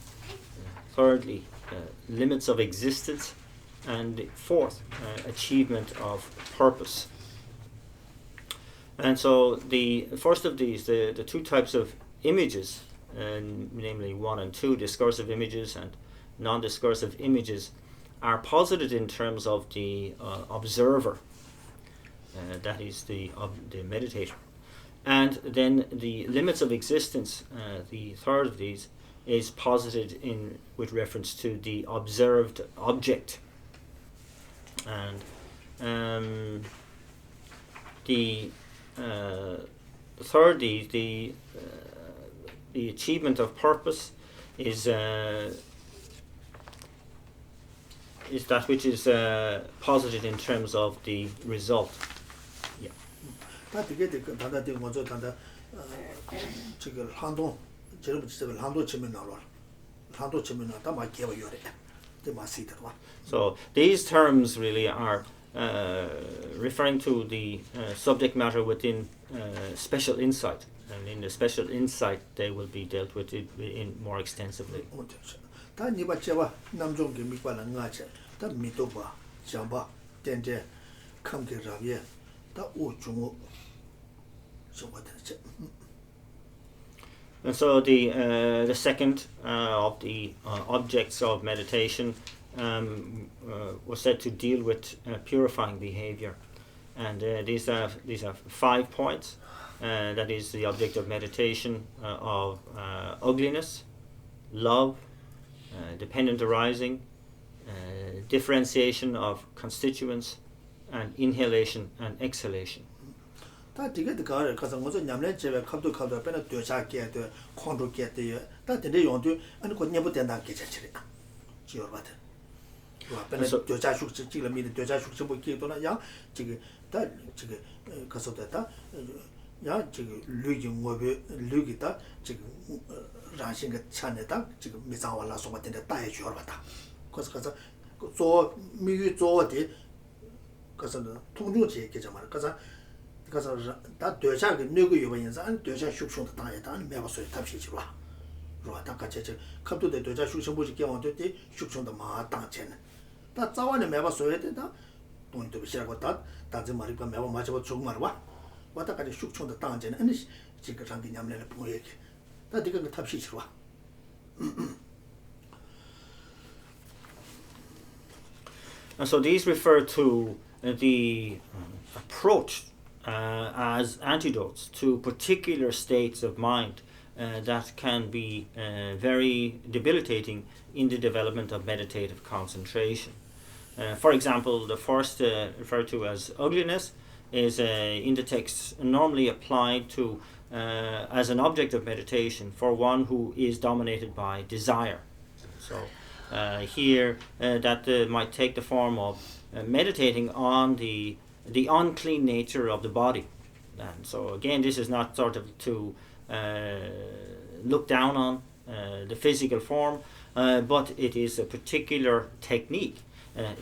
Thirdly, limits of existence. And fourth, achievement of purpose. And so the first of these, the 2 types of images, namely 1 and 2, discursive images and non-discursive images, are posited in terms of the observer, that is the meditator. And then the limits of existence, the third of these, is posited with reference to the observed object. And the third, the achievement of purpose is that which is posited in terms of the result. Yeah. So these terms really are referring to the subject matter within special insight. and in the special insight they will be dealt with it in more extensively. 다 니바 제와 남종게 미발은 나체 다 미도바 장바 덴데 감게라비에 다 오중오 저거든지. And so the second of the objects of meditation was said to deal with purifying behavior, and these are 5 points. That is the object of meditation of ugliness, love, dependent arising, differentiation of constituents, and inhalation and exhalation. 다 되게 그 가서 먼저 냠내 제가 갑도 빼나 되자게 돼 컨트롤게 돼요. 다 되게 용도 아니 그 녀부 된다 게잖지. 지어 봐도. 와 빼나 되자 숙지 지금 미는 되자 숙지 뭐 기도나 야 지금 다 지금 가서 됐다. 야 지금 류기 뭐베 류기다 지금 라신가 찬에다 지금 미상와라 소가 된다 다해 주어 봤다. 그래서 做 미유 做的 그래서 통중지 얘기죠 말. 그래서 다 되자게 누구 요번에서 안 되자 숙성도 당했다. 안 매버서 답시지 봐. 로다 같이 갑도 되자 숙성 보지 경험도 때 숙성도 마 당체는. 다 자원에 매버서 해야 된다. 돈도 비싸고 다 다지 말이가 매버 맞아 줘 말 봐. 왔다까지 숙성도 당체는 아니 지금 장기 냠내를 보고 얘기. 다 네가 그 답시지 봐. And so these refer to the approach as antidotes to particular states of mind that can be very debilitating in the development of meditative concentration. For example, the first referred to as ugliness is in the text normally applied to as an object of meditation for one who is dominated by desire. So here that might take the form of meditating on the unclean nature of the body. And so again, this is not sort of to look down on the physical form, but it is a particular technique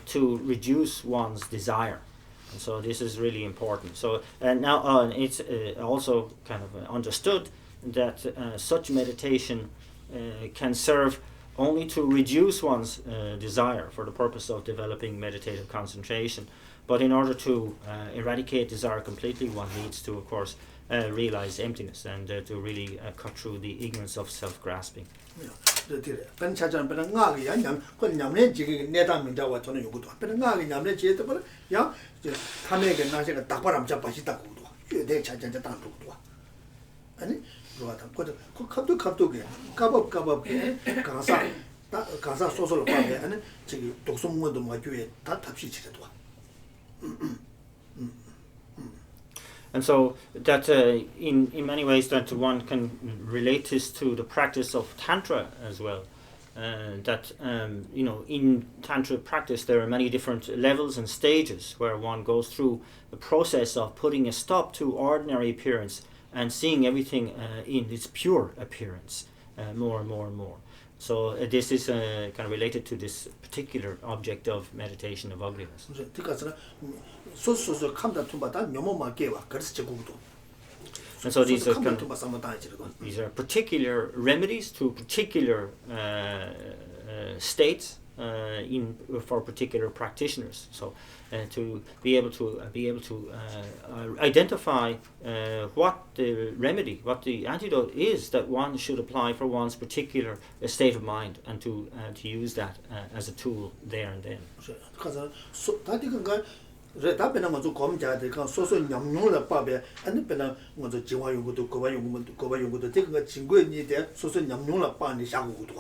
to reduce one's desire. And so this is really important. So now it's also kind of understood that such meditation can serve only to reduce one's desire for the purpose of developing meditative concentration. But in order to eradicate desire completely, one needs to, of course, realize emptiness and to really cut through the ignorance of self-grasping. 가사 소설을 봐야 하는 지금 독성문도 뭐 교회 다 답시치래도. And so that in many ways that one can relate this to the practice of Tantra as well. That in Tantra practice there are many different levels and stages where one goes through the process of putting a stop to ordinary appearance and seeing everything in its pure appearance more and more and more. So this is kind of related to this particular object of meditation of ugliness. And so these are particular remedies to particular states for particular practitioners. So to be able to identify what the remedy, what the antidote is that one should apply for one's particular state of mind, and to use that as a tool there and then. 답변은 먼저 검자들 그 소소 냠용을 봐배 아니 배는 먼저 지화 연구도 고바 연구도 되게 증거에 대해 소소 냠용을 봐니 샤고도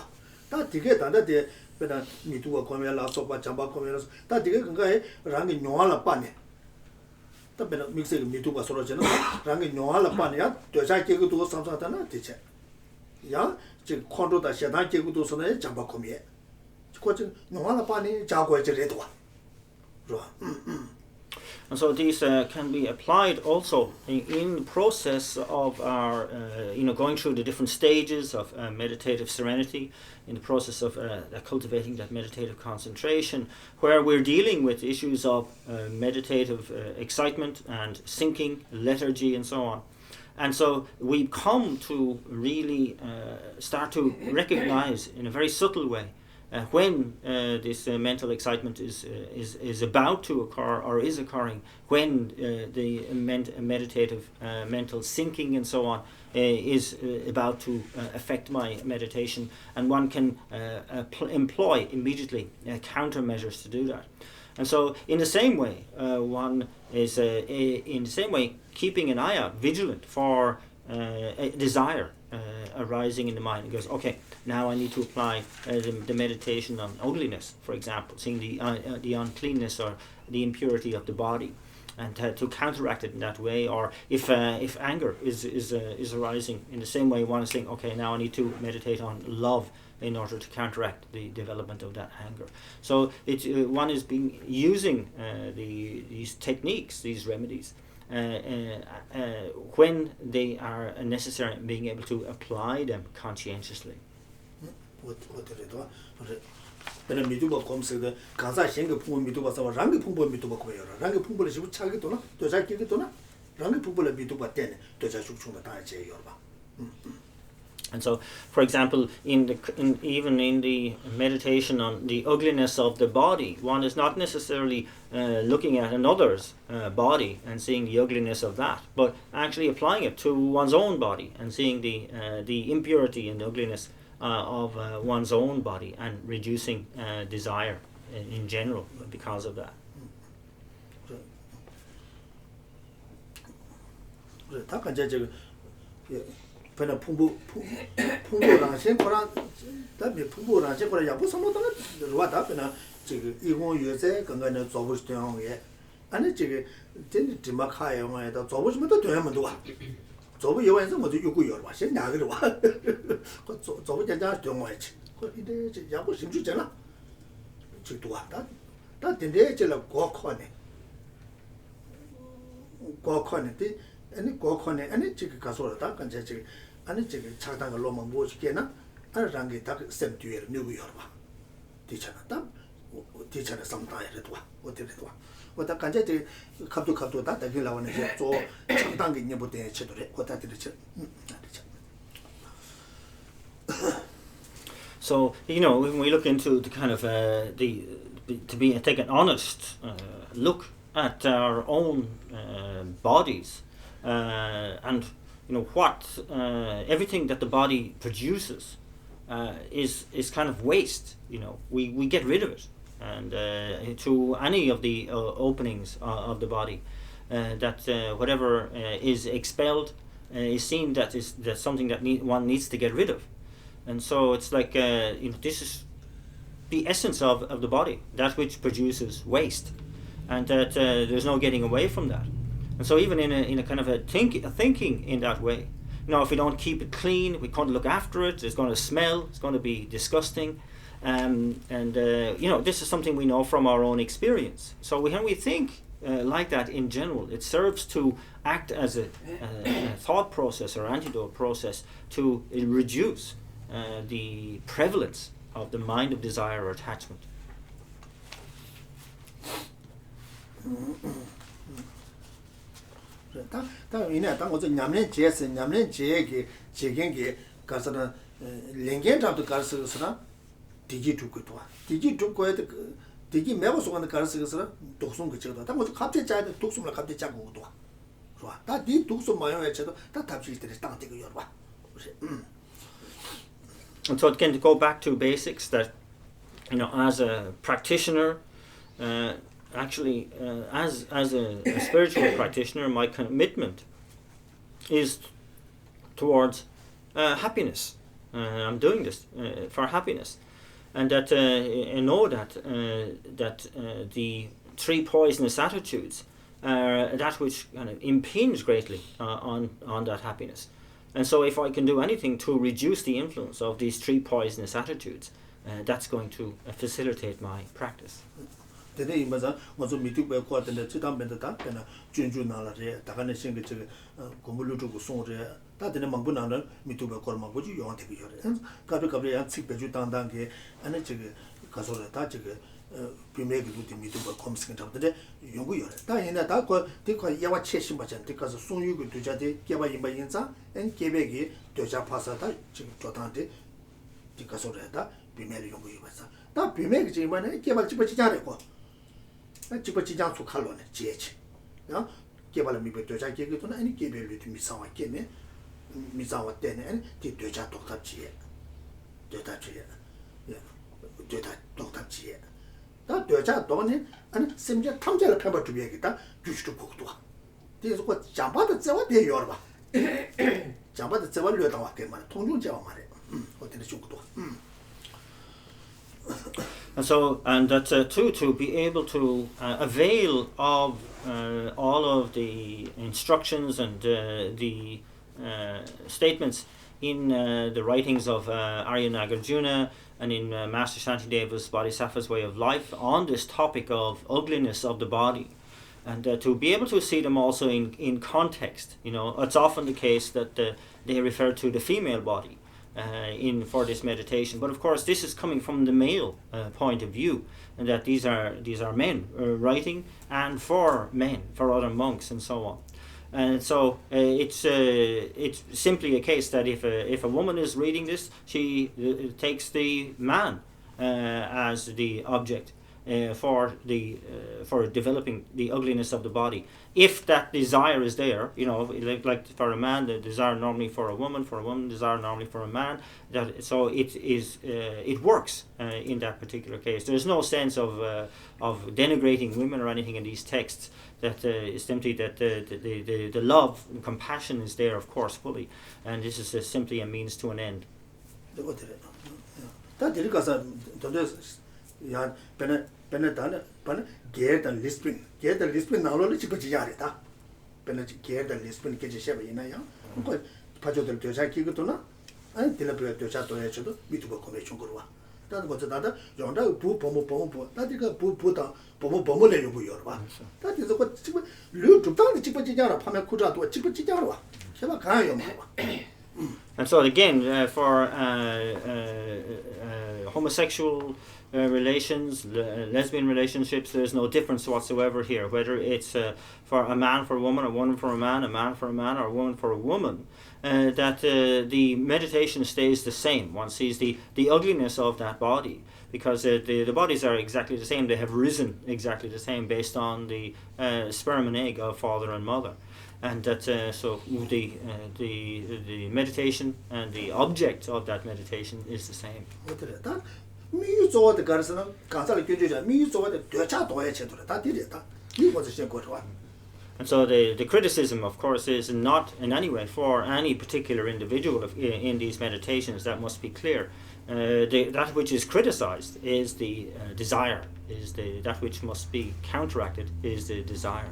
다 되게 단다데 배는 미두가 고메라 소바 잠바 고메라 다 되게 그거에 랑이 용할 봐니 다 배는 믹스 미두가 서로잖아 랑이 용할 봐니야 되자 계기도 상상하잖아 대체 야 지금 컨트롤다 시다 계기도 선에 잠바 고메 그거 용할 봐니 자고에 저래도 와 And so these can be applied also in the process of our, going through the different stages of meditative serenity, in the process of cultivating that meditative concentration, where we're dealing with issues of meditative excitement and sinking, lethargy, and so on. And so we come to really start to recognize in a very subtle way when this mental excitement is about to occur or is occurring, when the meditative mental sinking and so on is about to affect my meditation, and one can employ immediately countermeasures to do that. And so in the same way, one is in the same way keeping an eye out, vigilant for a desire arising in the mind. It goes, okay, now I need to apply the meditation on ugliness, for example, seeing the uncleanness or the impurity of the body, and to counteract it in that way. Or if anger is arising, in the same way, one is saying, okay, now I need to meditate on love in order to counteract the development of that anger. So one is using these techniques, these remedies, when they are necessary, and being able to apply them conscientiously. Pero 미두바 검색에 가사 생각 풍부 미두바 사와 랑기 풍부 미두바 거예요. 랑기 풍부를 지금 차기도나 또 자기도나 랑기 풍부를 미두바 때네 또 자축충을 다 제요 봐. And so, for example, even in the meditation on the ugliness of the body, one is not necessarily looking at another's body and seeing the ugliness of that, but actually applying it to one's own body and seeing the impurity and ugliness of one's own body, and reducing desire in general because of that. Pena 풍부랑 생포랑 답이 풍부랑 생포랑 야부 삼모다는 로다 pena 지금 이공 요새 건강에 접으시던 게 아니 지금 진짜 디마카에 와에다 접으시면 또 되면 와 접이 요에서 뭐도 요구요 봐 신나게 와 접이 된다 되면지 이제 야부 심주잖아 지금 와다 다 된대 제가 고코네 아니 고코네 아니 지금 가서다 간제 지금 아니 지금 차단가 로만 보시게나 아랑게 딱 셈투에 누구요 봐 뒤잖아 뒤잖아 상다에도 와 어디래도 와 어다 간제 지 갑도 다 되게 나오는 저 차단게 님부터 치도래 어다 들으죠. So, when we look into the kind of take an honest look at our own bodies, and what everything that the body produces is kind of waste. We get rid of it, and to any of the openings of the body, that whatever is expelled is seen that's something that one needs to get rid of. And so it's like this is the essence of the body, that which produces waste, and that there's no getting away from that. And so even in a kind of a thinking in that way, if we don't keep it clean, we can't look after it, it's going to smell, it's going to be disgusting, and this is something we know from our own experience. So when we think like that in general, it serves to act as a thought process or antidote process to reduce the prevalence of the mind of desire or attachment. 다 이내 당 어제 냠내 제게 제겐게 가서는 랭겐 잡도 가서서나 디지 두고도 디지 두고에 디지 매고 속는 가서서나 독송 그치도 다 뭐저 갑자기 자야 독송을 갑자기 자고도 좋아 다디 독송 마요에 쳐도 다 답실 때 땅대고 열어 봐. And so again, to go back to basics, that as a practitioner, actually as a spiritual practitioner, my commitment is towards happiness. I'm doing this for happiness, and that I know that the three poisonous attitudes are that which kind of impinge greatly on that happiness. And so if I can do anything to reduce the influence of these three poisonous attitudes, that's going to facilitate my practice. 근데 이마자 먼저 미투베 코한테 지담벤다 그나 준준나라래 다가네 생게 저 공부를 주고 송래 다들 망분나는 미투베 코만 보지 용한테 그래. 가볍게 양 측배주 당당게 안에 저기 가서라 다 저기 비메기 루티 미도가 검색한 잡는데 연구요. 다이나 다고 디코 야와 체신 버전 디카서 송유고 두자데 개바 임바 인자 엔 개백이 되자 파사다 지금 조단데 디카서래다 비메리 연구요 봤어. 다 비메기 지만에 개발 집어지자래고. 집어지장 수 칼로네 지에치. 야 개발을 미베 되자 개기도나 아니 개별이 미사와 개네 미사와 때네 디 되자 독답지에 되다지에 예 되다 독답지에 다 되자 도네 아니 심지어 탐자를 펴버 주비야겠다 주시도 복도가 뒤에서 그 잠바도 제와 대요라 봐 잠바도 제와 려다 왔게 말 통중 제와 말해 어디는 중국도 And so, and that to be able to avail of all of the instructions and the statements in the writings of Arya Nagarjuna and in Master Shantideva's Bodhisattva's Way of Life on this topic of ugliness of the body, and to be able to see them also in context. You know, it's often the case that they refer to the female body for this meditation, but of course this is coming from the male point of view, and that these are men writing, and for men, for other monks and so on. And so it's simply a case that if a woman is reading this, she takes the man as the object for developing the ugliness of the body. If that desire is there, you know, like for a man, the desire normally for a woman desire normally for a man. So it works in that particular case. There's no sense of denigrating women or anything in these texts. That is simply that the love and compassion is there, of course, fully, and this is simply a means to an end. And so again, for homosexual relations, lesbian relationships, there's no difference whatsoever here, whether it's for a man for a woman for a man for a man, or a woman for a woman, that the meditation stays the same. One sees the ugliness of that body, because the bodies are exactly the same. They have risen exactly the same based on the sperm and egg of father and mother. And that so the meditation and the object of that meditation is the same. And so the criticism, of course, is not in any way for any particular individual in these meditations. That must be clear. That which is criticized is the desire. That which must be counteracted is the desire.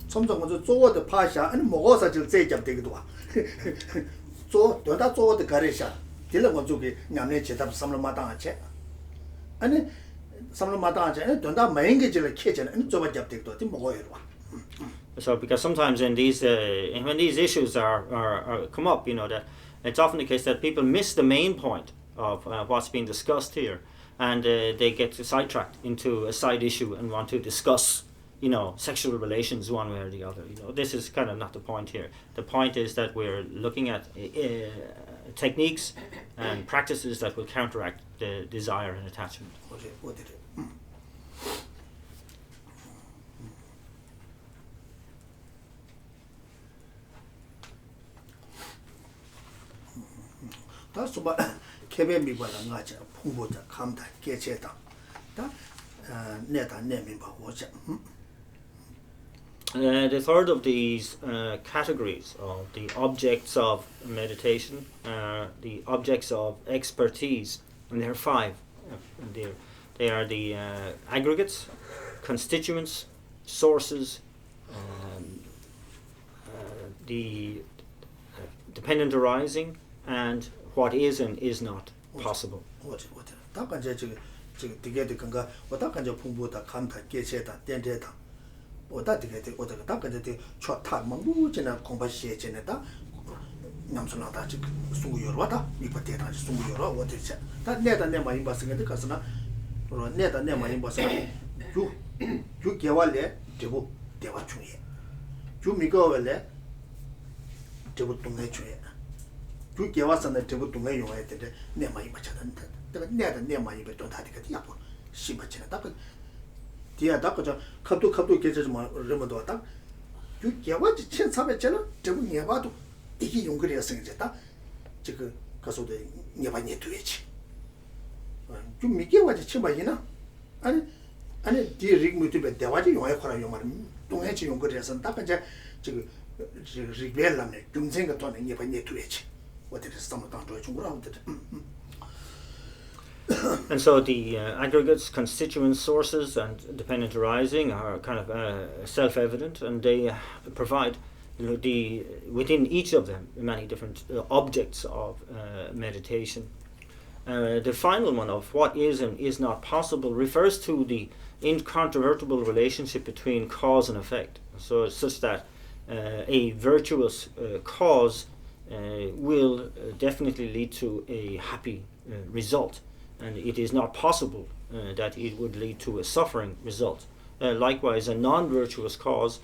점점 먼저做的 파샤 아니 먹어서 저 제잡 되기도 와. 저 도다 做的 가르샤. 딜러 먼저게 냠내 제답 삼을 마당하체. 아니 삼을 마당하체. 도다 매인게 질 캐잖아. 아니 저바 잡 되기도 와. 먹어요 와. So because sometimes in these when these issues are come up, you know, that it's often the case that people miss the main point of what's being discussed here, and they get sidetracked into a side issue and want to discuss, you know, sexual relations one way or the other. You know, this is kind of not the point here. The point is that we're looking at techniques and practices that will counteract the desire and attachment. 다소 봐 개별 미관을 가자 풍부자 감다 개체다 다 내다 내면 봐 오자. The third of these categories of the objects of meditation, the objects of expertise, and there are five. They are the aggregates, constituents, sources, the dependent arising, and what is and is not possible. 내다 내 많이 봐서 주 개월에 대부 대화 중에 주 미거월에 대부 동네 중에 주 개월선에 대부 동네 용해야 되는데 내 많이 맞잖아. 내가 내다 내 많이 배도 다 되게 야고 심하지는 딱 뒤에 딱 그저 갑도 계절 뭐 이러면도 왔다. 주 개월지 1300잖아. 대부 내봐도 이게 용거리가 생겼다. 지금 가서도 내봐니 되지. 좀 미개와지 치마이나 아니 뒤에 리그미트베 대화지 용해 거라 용말 동해지 용거리에서 딱 이제 지금 리벨라네 좀 생각도 안 해봐니 되지. 어떻게 삼았다 또 중국으로 And so the aggregates, constituent sources, and dependent arising are kind of self-evident, and they provide within each of them many different objects of meditation. The final one of what is and is not possible refers to the incontrovertible relationship between cause and effect. So it's such that a virtuous cause will definitely lead to a happy result, and it is not possible that it would lead to a suffering result. Likewise, a non-virtuous cause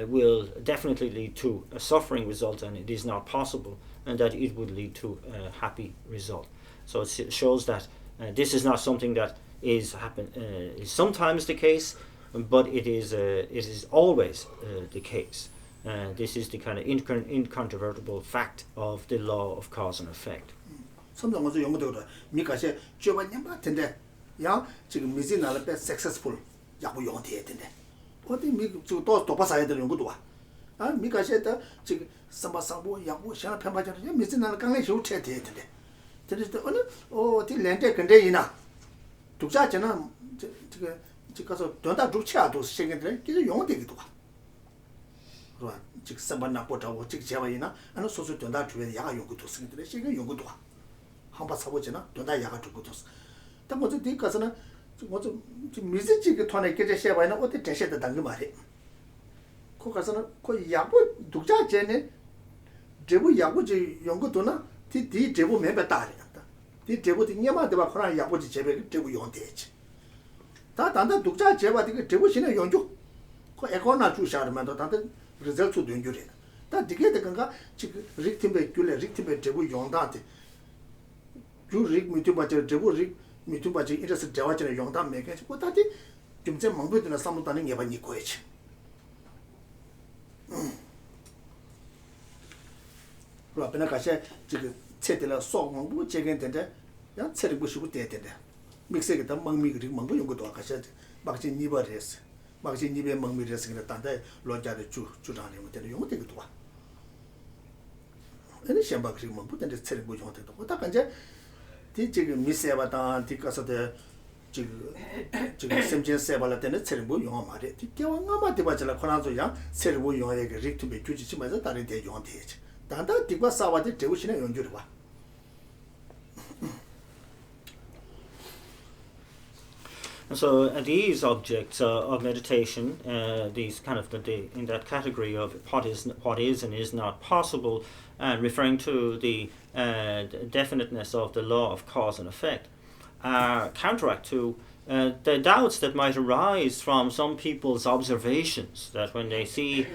will definitely lead to a suffering result, and it is not possible and that it would lead to a happy result. So it shows that this is not something that is sometimes the case, but it is always the case. This is the kind of incontrovertible fact of the law of cause and effect. 섬정어서 연구되거든. 미가시 주변님 같은데 야 지금 미진나를 배 successful 야구 용대야 된대. 어디 미또 도파사야 되는 연구도 와. 아 미가시다 지금 삼바상보 야구 시나 편파잖아. 미진나를 강에 쇼트해야 된대. 그래서 어느 어디 렌데 근데 이나 독자잖아. 지금 가서 돈다 죽치아도 생긴데 계속 용대기도 와. 그러나 지금 삼바나 보자고 지금 제와이나 아니 소소 돈다 주변에 야가 연구도 생긴데 지금 연구도 와. 한바 사보지나 돈다 야가 죽고도. 딱 뭐지 뒤 가서는 뭐지 미지지게 돈에 깨져 셔봐이나 어디 대셔다 당그 말이. 거 가서는 그 야구 독자 전에 제부 야구지 연구도나 디 제부 멤버 따리다. 디 제부디 녀마데 봐 그러나 야구지 제부 제부 용대지. 다 단다 독자 제바디 제부 신의 연구. 그 에코나 주샤르만도 단다 리절트 연구래. 다 디게 되건가 지금 릭팀베 귤레 릭팀베 제부 용다한테 주 릭미투바체 제부 릭미투바체 이래서 제와체는 용다 매게 고 다디 좀제 망부드나 삼도다는 게 봐니 거야지. 그러나 가시 지금 체들라 소망부 제겐데 야 체를 보시고 돼야 믹스에 다 망미 그리고 망부 연구도 가시 막지 니버레스 막지 니베 망미레스 그래 단데 로자데 주라네 뭐데 용어 되기도 와. 아니 셴바 그리고 망부 된데 체를 보지 못해도 다 간제 디 지금 미세바다 디가서데 지금 샘진 세발라 때는 체르보 용어 말이 디께와가 디바절라 코나조야 체르보 용어에 릭트베 주지치면서 다른 데 용어 되지 단다 디과 사와데 제우시네 연주를 봐. So these objects of meditation, these kind of in that category of what is and is not possible, referring to the definiteness of the law of cause and effect, counteract to the doubts that might arise from some people's observations, that when they see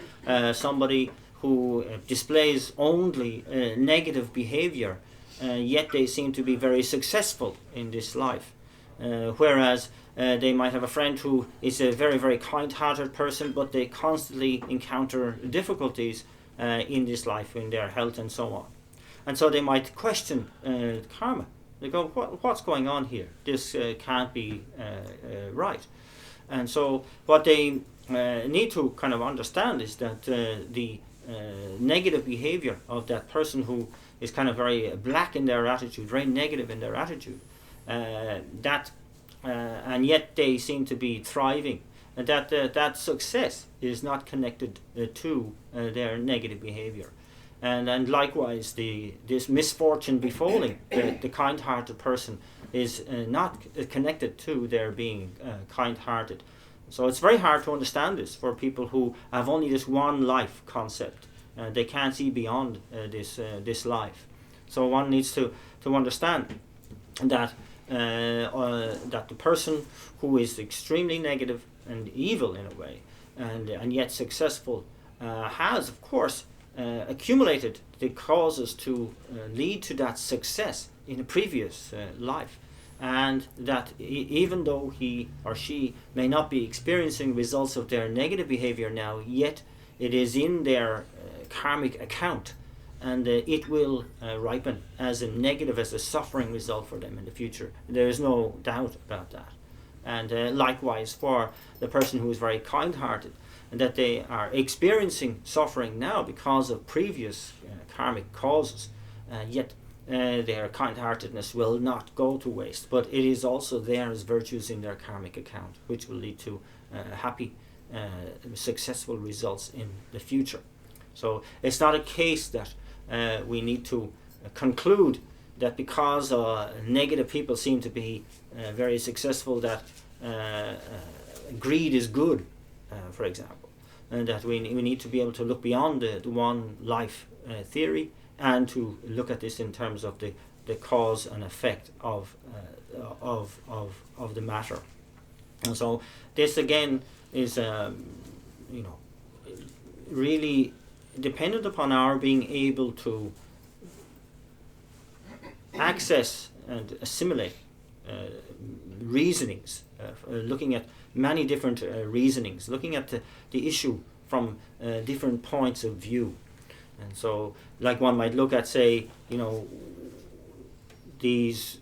somebody who displays only negative behavior, yet they seem to be very successful in this life, whereas they might have a friend who is a very, very kind-hearted person, but they constantly encounter difficulties in this life, in their health and so on. And so they might question karma. They go, what's going on here? This can't be right. And so what they need to kind of understand is that the negative behavior of that person who is kind of very black in their attitude, very negative in their attitude, and yet they seem to be thriving, and that success is not connected to their negative behavior. And likewise, this misfortune befalling the kind-hearted person is not connected to their being kind-hearted. So it's very hard to understand this for people who have only this one life concept. They can't see beyond this life. So one needs to understand that that the person who is extremely negative and evil in a way, and yet successful, has of course accumulated the causes to lead to that success in a previous life, and that even though he or she may not be experiencing results of their negative behavior now, yet it is in their karmic account, and it will ripen as a negative, as a suffering result for them in the future. There is no doubt about that. And likewise for the person who is very kind-hearted, and that they are experiencing suffering now because of previous karmic causes, yet their kind-heartedness will not go to waste, but it is also there as virtues in their karmic account, which will lead to happy, successful results in the future. So it's not a case that we need to conclude that because negative people seem to be very successful, that greed is good, for example, and that we need to be able to look beyond the one life theory, and to look at this in terms of the cause and effect of the matter. And so this again is really dependent upon our being able to access and assimilate reasonings, looking at many different reasonings, looking at the issue from different points of view. And so, like one might look at, say, these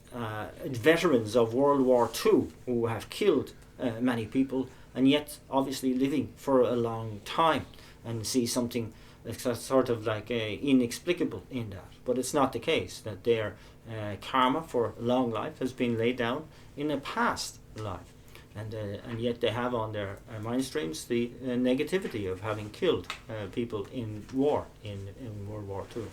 veterans of World War II who have killed many people, and yet obviously living for a long time, and see something that's sort of like inexplicable in that. But it's not the case, that their karma for a long life has been laid down in a past life. And yet they have on their mind streams the negativity of having killed people in war, in World War II.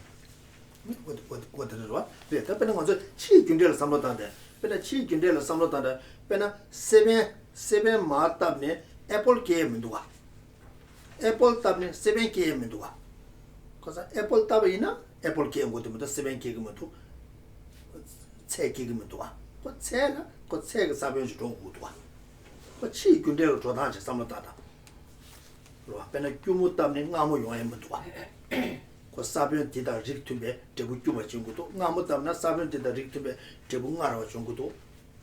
What did it? Yeah, that been on the cheek in there some of that. But a cheek in there some of that. Pena seven martabne Apple came into a Apple tabne 7 km into a. Because Apple tabina, Apple came with the 7 km to take km to a. But Sela could say a savage don't go to one. But she could dare to dance some of that. Pena Cumutamni Namu Yoemutua. Because Sabian did a rig to be, Tebukuma Chunguto, Namutamna Sabian did a rig to be, Tebungara Chunguto.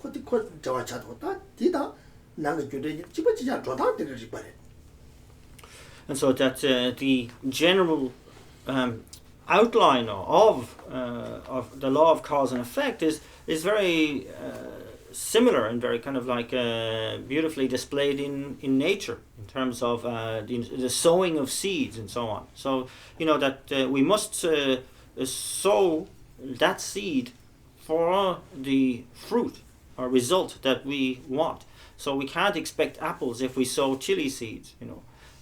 What the court Jawachatota, Tita, Nanga Jude, Chibacha, Jota, did it. And so that the general outline of the law of cause and effect is very similar and very kind of like beautifully displayed in nature, in terms of the sowing of seeds and so on. So that we must sow that seed for the fruit or result that we want. So we can't expect apples if we sow chili seeds,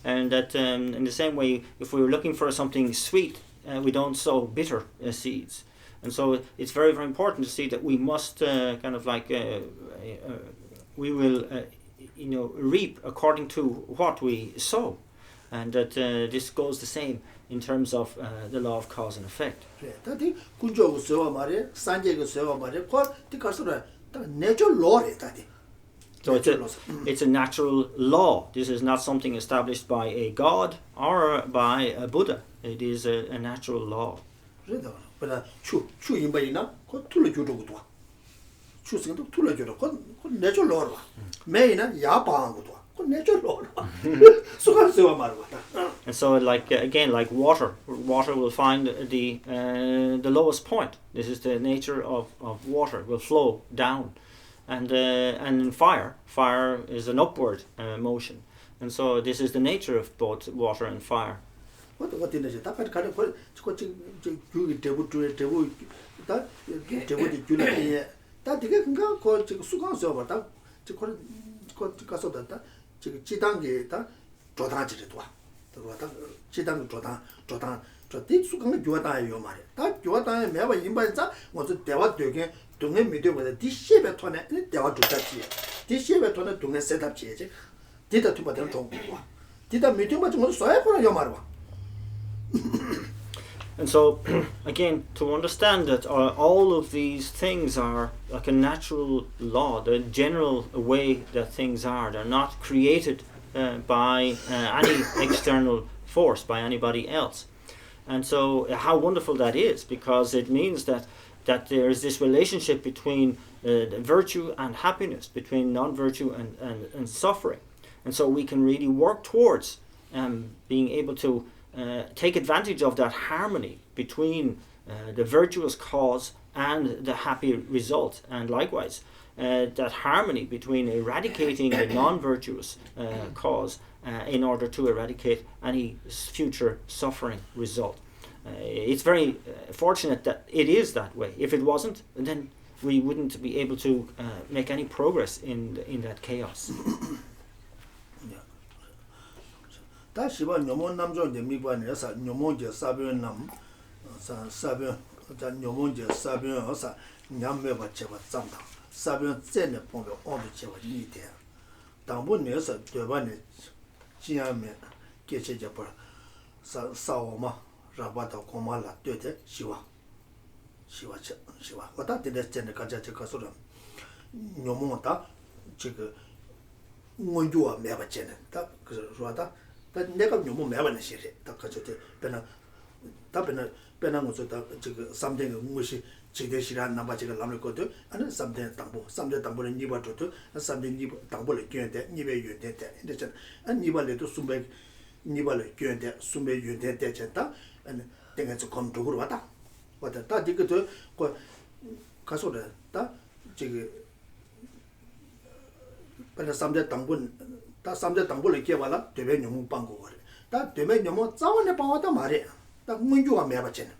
and that in the same way, if we were looking for something sweet, we don't sow bitter seeds. And so it's very, very important to see that we must we will reap according to what we sow, and that this goes the same in terms of the law of cause and effect. So it's a natural law. This is not something established by a god or by a Buddha. It is a natural law. And so, like water will find the lowest point. This is the nature of water. It will flow down. And in fire is an upward motion, and so this is the nature of both water and fire. 동네 미디어보다 디셰베 톤에 대화 조작지 디셰베 톤에 동네 셋업 지지 디다 투바들 좀 디다 미디어만 좀 써야 거라 요 말아. And so, again, to understand that all of these things are like a natural law, the general way that things are, they're not created by any external force, by anybody else. And so, how wonderful that is, because it means that there is this relationship between virtue and happiness, between non-virtue and suffering. And so we can really work towards being able to take advantage of that harmony between the virtuous cause and the happy result, and likewise that harmony between eradicating the non-virtuous cause in order to eradicate any future suffering result. It's very fortunate that it is that way. If it wasn't, then we wouldn't be able to make any progress in that chaos. 다 시바 녀몬 남존데 미관에서 녀몬제 사변 남 사변 자 녀몬제 사변 어서 냠메바 제바 짬다 사변 젠네 봉베 온도 제바 니데 당분에서 되반에 지야메 계체제 버 사오마 라바다 고말라 되데 시와 왔다 되데 젠네 가자 가서라 녀몬다 지금 원주와 매바 젠네 다 그러다 내가 너무 매번에 시리 딱 가져대 배나 답변은 배나 것도 저거 삼대는 무엇이 지대시란 남바 제가 남을 것도 아니 삼대 당보는 니바도 삼대 니 당보를 교인데 니베 유인데 이제 아니 니발에도 숨배 니발을 교인데 숨배 유인데 됐다 아니 내가 좀 검토로 왔다 다 이것도 가서래 다 지금 배나 삼대 당본 다 삼대 당보를 개발라 되면 너무 방고 그래. 다 되면 너무 자원에 방왔다 말이야. 다 문주와 매바체는.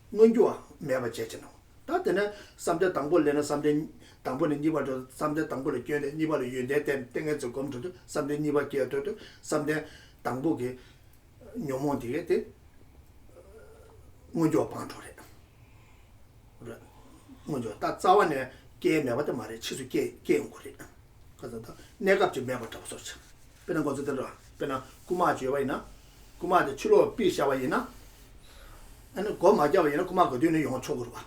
문주와 매바체는. 다 되는 삼대 당보를 내는 삼대 당보는 니바도 삼대 당보를 개는 니바를 유대 땡에 조금 더 삼대 니바 개도 삼대 당보게 너무 되게 돼. 문주와 방토래. 그래. 문주 다 자원에 개 매바다 말이야. 치수 개 그래. 그래서 내가 좀 매버터 없었어. 배는 것들로 배는 구마지와이나 구마의 추로 비샤와이나 아니 고마자와이나 구마 거기는 용 초그로 봐.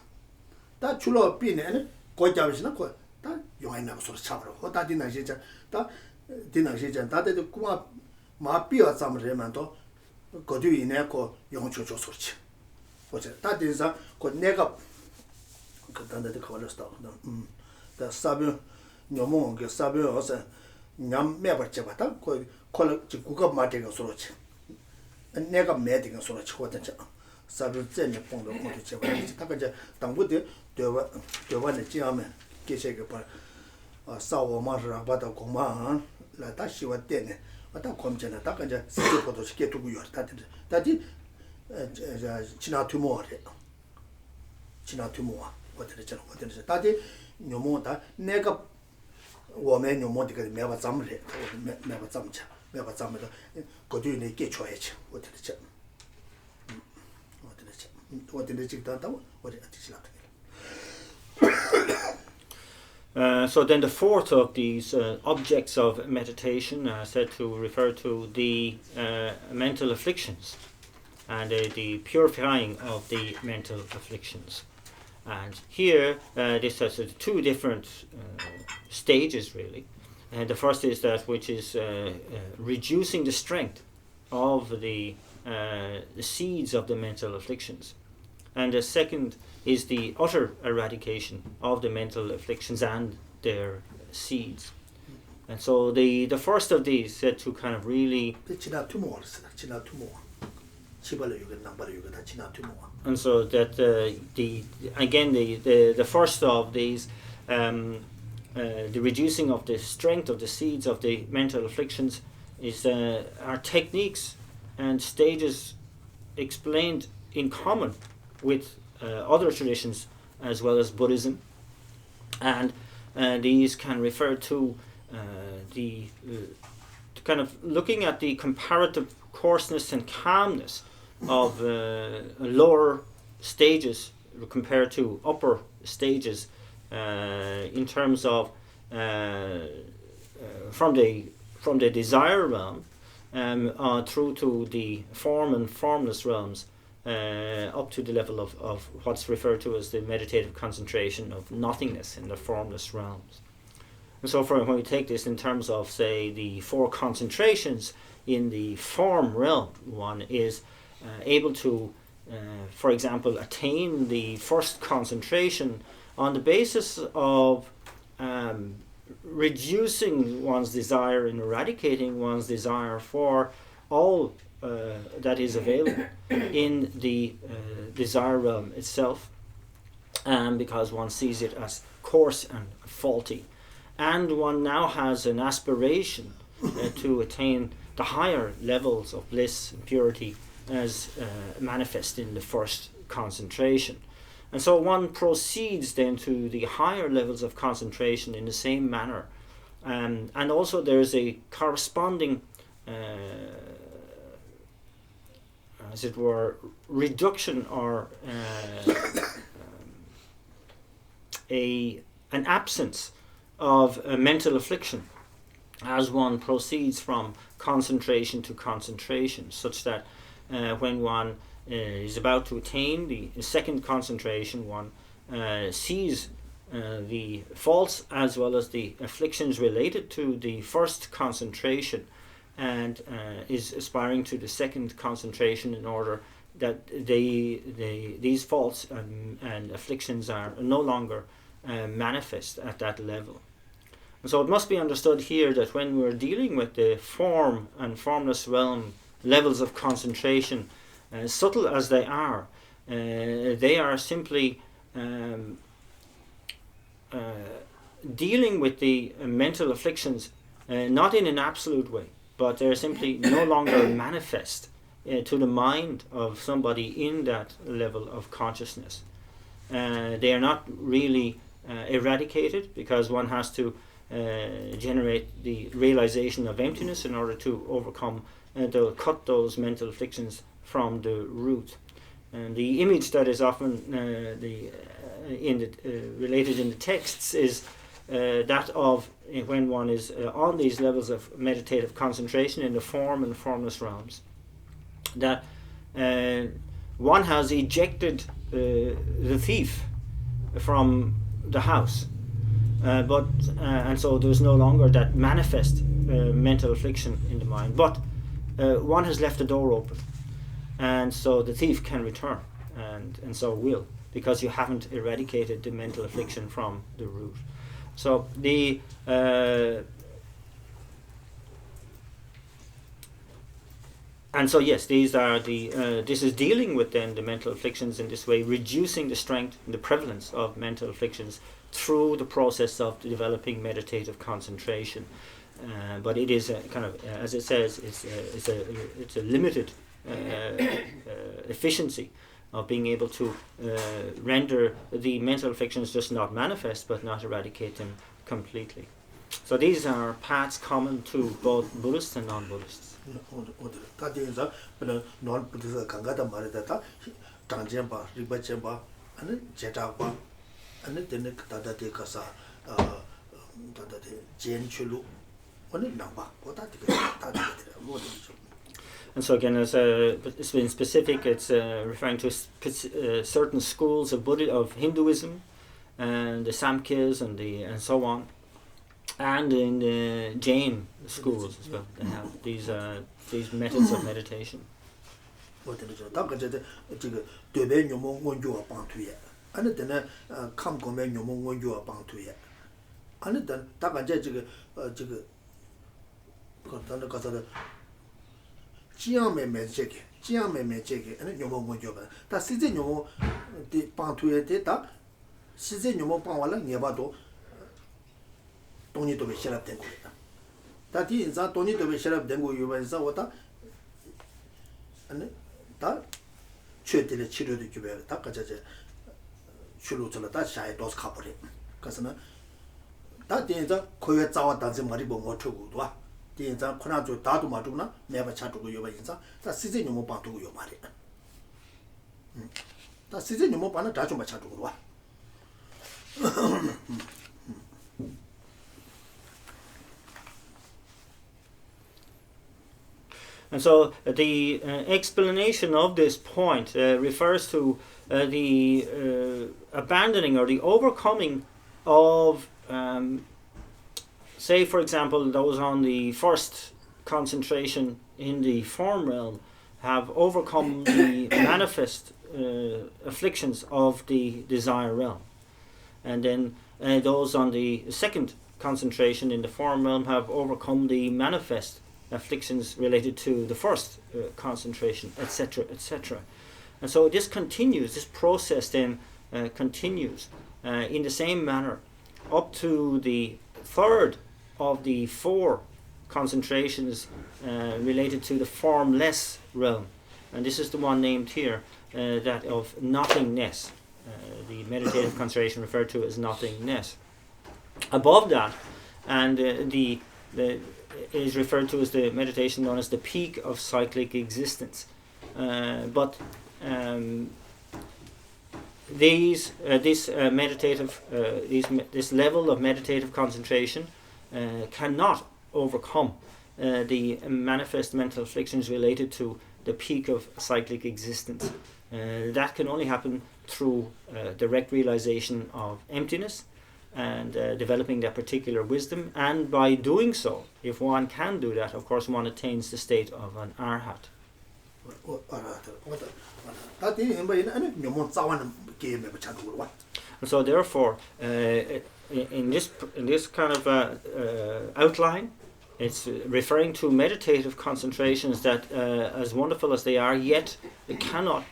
다 추로 비네 고자비스나 고다 용이나 소리 잡으러. 고다 디나 시자 다 디나 시자 다들 구마 마비와 잠르면도 거기에 고 용초초 소리치. 어제 다 디사 고 내가 그 단데도 걸었어. 다 사비 녀몽 그 사벼서 냠 매버쳐봤다 그 콜 국가 마트가 소로치 내가 매딩 소로치 거든지 사벼 젠네 봉도 어디 제가 다가 당부대 되와네 지하면 계세게 봐 싸워 마르라 바다 고마 라 다시 왔대네 왔다 검전에 다가 이제 스티커도 쉽게 두고 요 다디 지나 투모래 지나 투모와 어디를 다디 녀몽다 내가 我们有么这个没把咱们人，没把咱们吃，没把咱们的，各地人给出来吃，我听得吃，我听得这个当我这是那 So then the fourth of these objects of meditation said to refer to the mental afflictions and the purifying of the mental afflictions. And here this has two different stages really. And the first is that which is reducing the strength of the seeds of the mental afflictions. And the second is the utter eradication of the mental afflictions and their seeds. And so the first of these said to kind of really... And so that the first of these, the reducing of the strength of the seeds of the mental afflictions is are techniques and stages explained in common with other traditions as well as Buddhism, and these can refer to the kind of looking at the comparative coarseness and calmness of lower stages compared to upper stages in terms of from the desire realm through to the form and formless realms up to the level of what's referred to as the meditative concentration of nothingness in the formless realms. And so when we take this in terms of, say, the 4 concentrations in the form realm, one is able to, for example, attain the first concentration on the basis of reducing one's desire and eradicating one's desire for all that is available in the desire realm itself, because one sees it as coarse and faulty. And one now has an aspiration to attain the higher levels of bliss and purity as manifest in the first concentration. And so one proceeds then to the higher levels of concentration in the same manner. And also there's a corresponding, as it were, reduction or an absence of mental affliction as one proceeds from concentration to concentration, such that when one is about to attain the second concentration, one sees the faults as well as the afflictions related to the first concentration, and is aspiring to the second concentration in order that these faults and afflictions are no longer manifest at that level. And so it must be understood here that when we're dealing with the form and formless realm levels of concentration, subtle as they are simply dealing with the mental afflictions not in an absolute way, but they're simply no longer manifest to the mind of somebody in that level of consciousness. They are not really eradicated, because one has to generate the realization of emptiness in order to overcome to cut those mental afflictions from the root. And the image that is often related in the texts is that of when one is on these levels of meditative concentration in the form and formless realms, that one has ejected the thief from the house, and so there's no longer that manifest mental affliction in the mind, but one has left the door open, and so the thief can return, and so will, because you haven't eradicated the mental affliction from the root. So the and so yes, these are the this is dealing with then the mental afflictions in this way, reducing the strength and the prevalence of mental afflictions through the process of developing meditative concentration. But it is a kind of, as it says, it's a limited efficiency of being able to render the mental afflictions just not manifest, but not eradicate them completely. So these are paths common to both Buddhists and non-Buddhists. And so again, as it's been specific, it's referring to certain schools of Hinduism, and the Samkhyas and so on, and in the Jain schools as well. They have these methods of meditation. And so the explanation of this point refers to the abandoning or the overcoming of, say for example, those on the first concentration in the form realm have overcome the manifest afflictions of the desire realm. And then those on the second concentration in the form realm have overcome the manifest afflictions related to the first concentration, etc., etc. And so this continues, this process then continues in the same manner up to the third of the 4 concentrations related to the formless realm. And this is the one named here, that of nothingness. The meditative concentration referred to as nothingness. Above that, and the is referred to as the meditation known as the peak of cyclic existence. But this level of meditative concentration cannot overcome the manifest mental afflictions related to the peak of cyclic existence. That can only happen through direct realization of emptiness and developing that particular wisdom, and by doing so, if one can do that, of course one attains the state of an arhat. And so therefore in this kind of outline, it's referring to meditative concentrations that as wonderful as they are, yet they cannot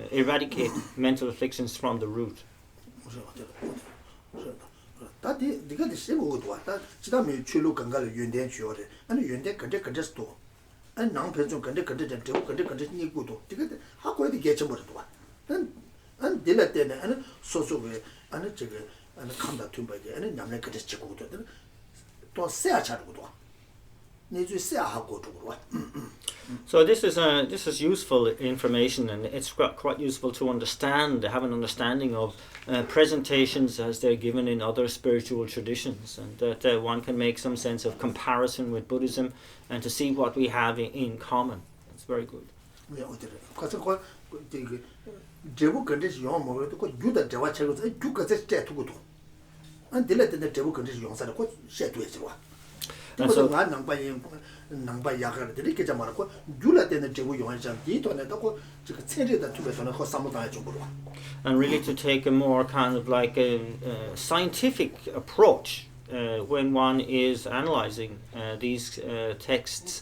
eradicate mental afflictions from the root. So this is useful information, and it's quite useful to understand, have an understanding of presentations as they're given in other spiritual traditions, and that one can make some sense of comparison with Buddhism and to see what we have in common. It's very good. And so, and really to take a more kind of like a scientific approach when one is analyzing these texts,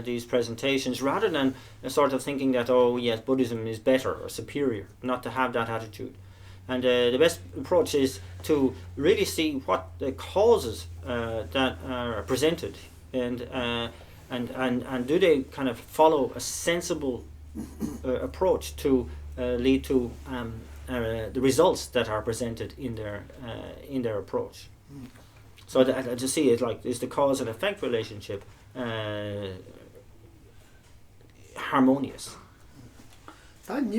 these presentations, rather than sort of thinking that, oh yes, Buddhism is better or superior, not to have that attitude. And the best approach is to really see what the causes that are presented, and do they kind of follow a sensible approach to lead to the results that are presented in their approach. So that, to see it like, is the cause and effect relationship harmonious? And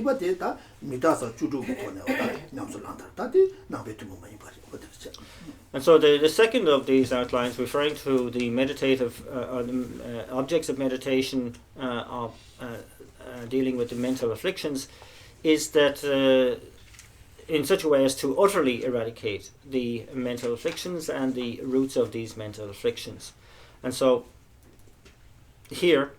so the second of these outlines, referring to the meditative objects of meditation of dealing with the mental afflictions, is that in such a way as to utterly eradicate the mental afflictions and the roots of these mental afflictions. And so here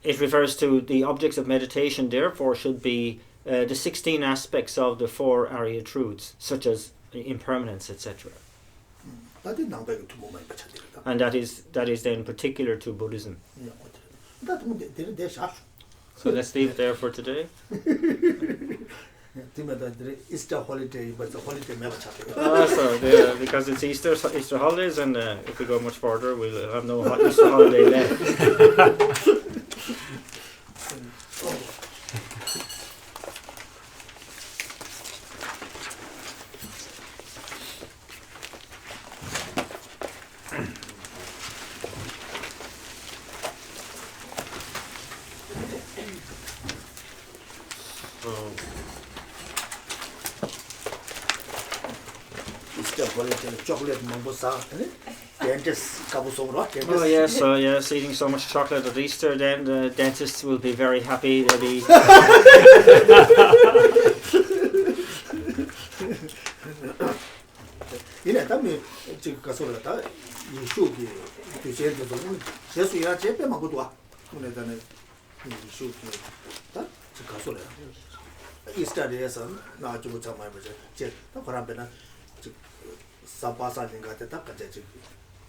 it refers to the objects of meditation, therefore should be the 16 aspects of the 4 Arya truths, such as impermanence, etc. And that is then particular to Buddhism. So let's leave it there for today. Easter holiday, but the holiday never so because it's Easter holidays, and if we go much further, we'll have no Easter holiday left. Easter holiday, chocolate mambosa, dentist kabusobro. Oh yes, so yes, eating so much chocolate at Easter, then the dentists will be very happy. They'll be 이래 담이 지금 가서다 이슈기 뒤에도 좀 제수야 제ペ만 것도 와. 그러다는 이슈기 다 지금 가서래. 이스타에서 나주고 잠만 보자. 제 바람배나 즉 사바사인가 됐다 같이 지금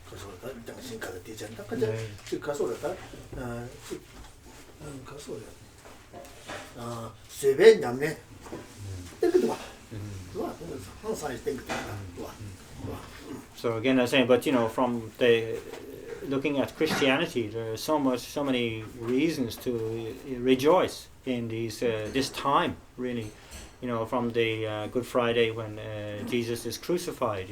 가서다 당신까지 뒤졌다 같이 지금 가서다 가서래. 세배 냠네. 땡기도 와. So again, I was saying, but from the looking at Christianity, there are so many reasons to rejoice in this time. Really, from the Good Friday when Jesus is crucified.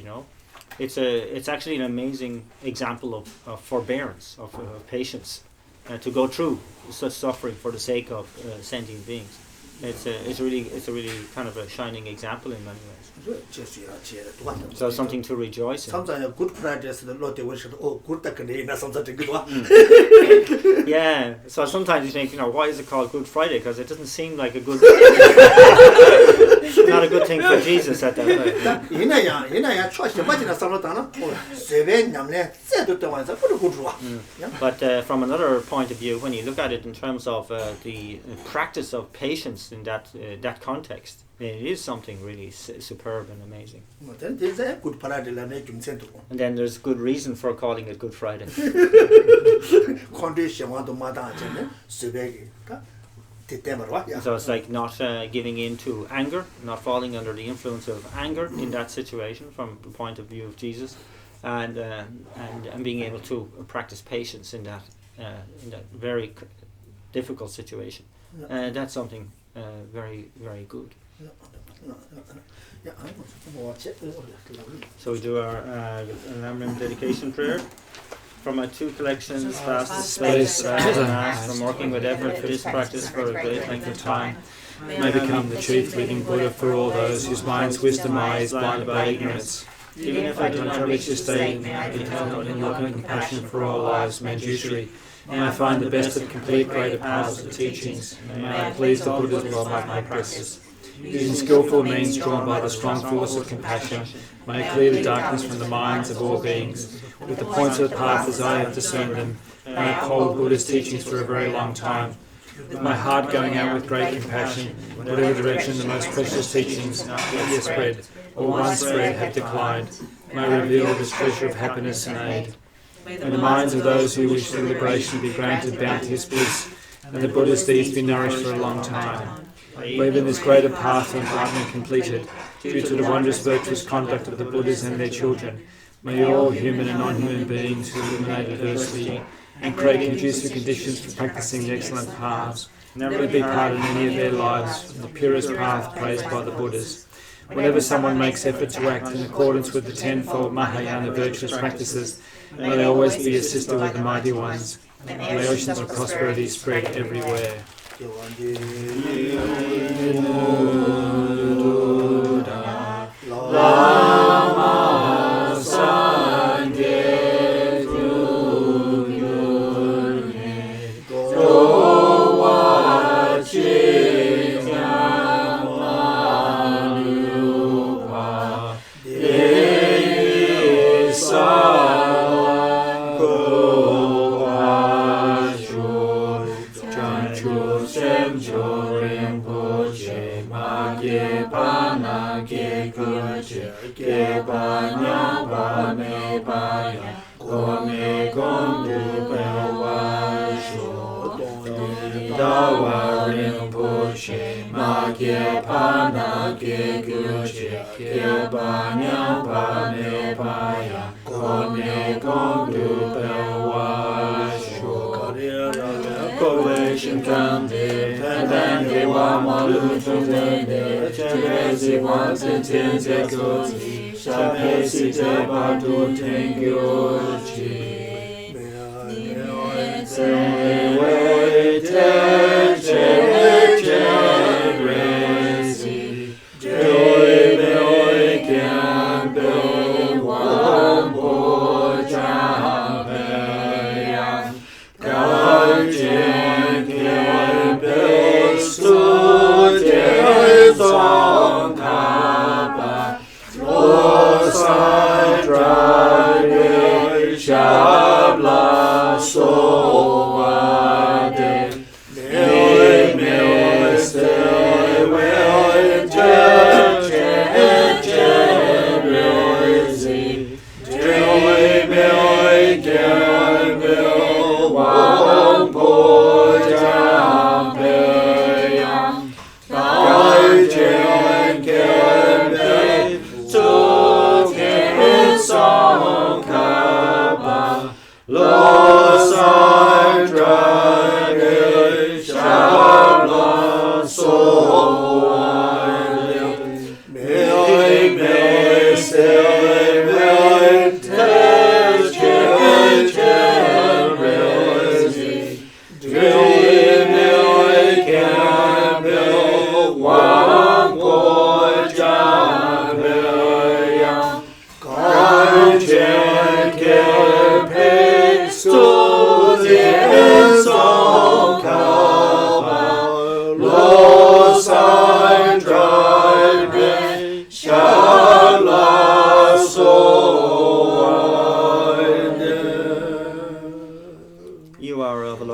It's actually an amazing example of forbearance, of patience, to go through such suffering for the sake of sentient beings. It's a really kind of a shining example in many ways. So something to rejoice in. Sometimes Good Friday is the Lord worship. Oh, good that something good. Yeah. So sometimes you think, why is it called Good Friday? Because it doesn't seem like a good, not a good thing for Jesus at that time. But from another point of view, when you look at it in terms of the practice of patience in that context, it is something really superb and amazing. And then there's good reason for calling it Good Friday. So it's like not giving in to anger, not falling under the influence of anger in that situation from the point of view of Jesus, and being able to practice patience in that very difficult situation. That's something very, very good. So we do our Lam Rim dedication prayer. From my 2 collections, fast as space, as an ass, from working with effort for this practice for a great length of time, may become the chief living Buddha for all those whose mind's wisdom eye is blinded by ignorance. Even if I do not reach this state, may I be held in loving compassion for all lives made usury. May I find the best of complete greater powers of teachings. May I please the Buddhas with all my practice. Using skillful means drawn by the strong force of compassion, may I clear the darkness from the minds of all beings. With the points of the path as I have discerned them, may I uphold Buddha's teachings for a very long time. With my heart going out with great compassion, whatever direction the most precious teachings not yet spread, or once spread have declined, may I reveal this treasure of happiness and aid. May the minds of those who wish the liberation be granted bounteous bliss, and the Buddha's deeds be nourished for a long time. Even this greater path and enlightenment completed, due to the wondrous virtuous conduct of the Buddhas and their children, may all human and non-human beings who illuminate adversity and create conducive conditions for practicing the excellent paths never be part in any of their lives from the purest path praised by the Buddhas. Whenever someone makes effort to act in accordance with the 10-fold Mahayana virtuous practices, may they always be assisted with the mighty ones, and may oceans of prosperity spread everywhere. Shabla Soade Me Miste Will Jen Dili Mili Gen Vil Wang Po Jam Peyam Gai Jen Gen Pei Tu Tien Song Kaba Lo San Draghi Shabla Soade Mili Miste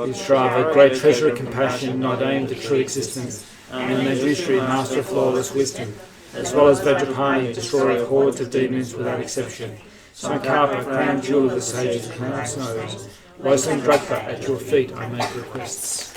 You strive a great treasure of compassion, not aimed at true existence, and Manjushri, master of flawless wisdom, as well as Vajrapani, destroyer of hordes of demons without exception. Sankalpa, crown jewel of the sages' crown snows. Woefully Drakpa, at your feet I make requests.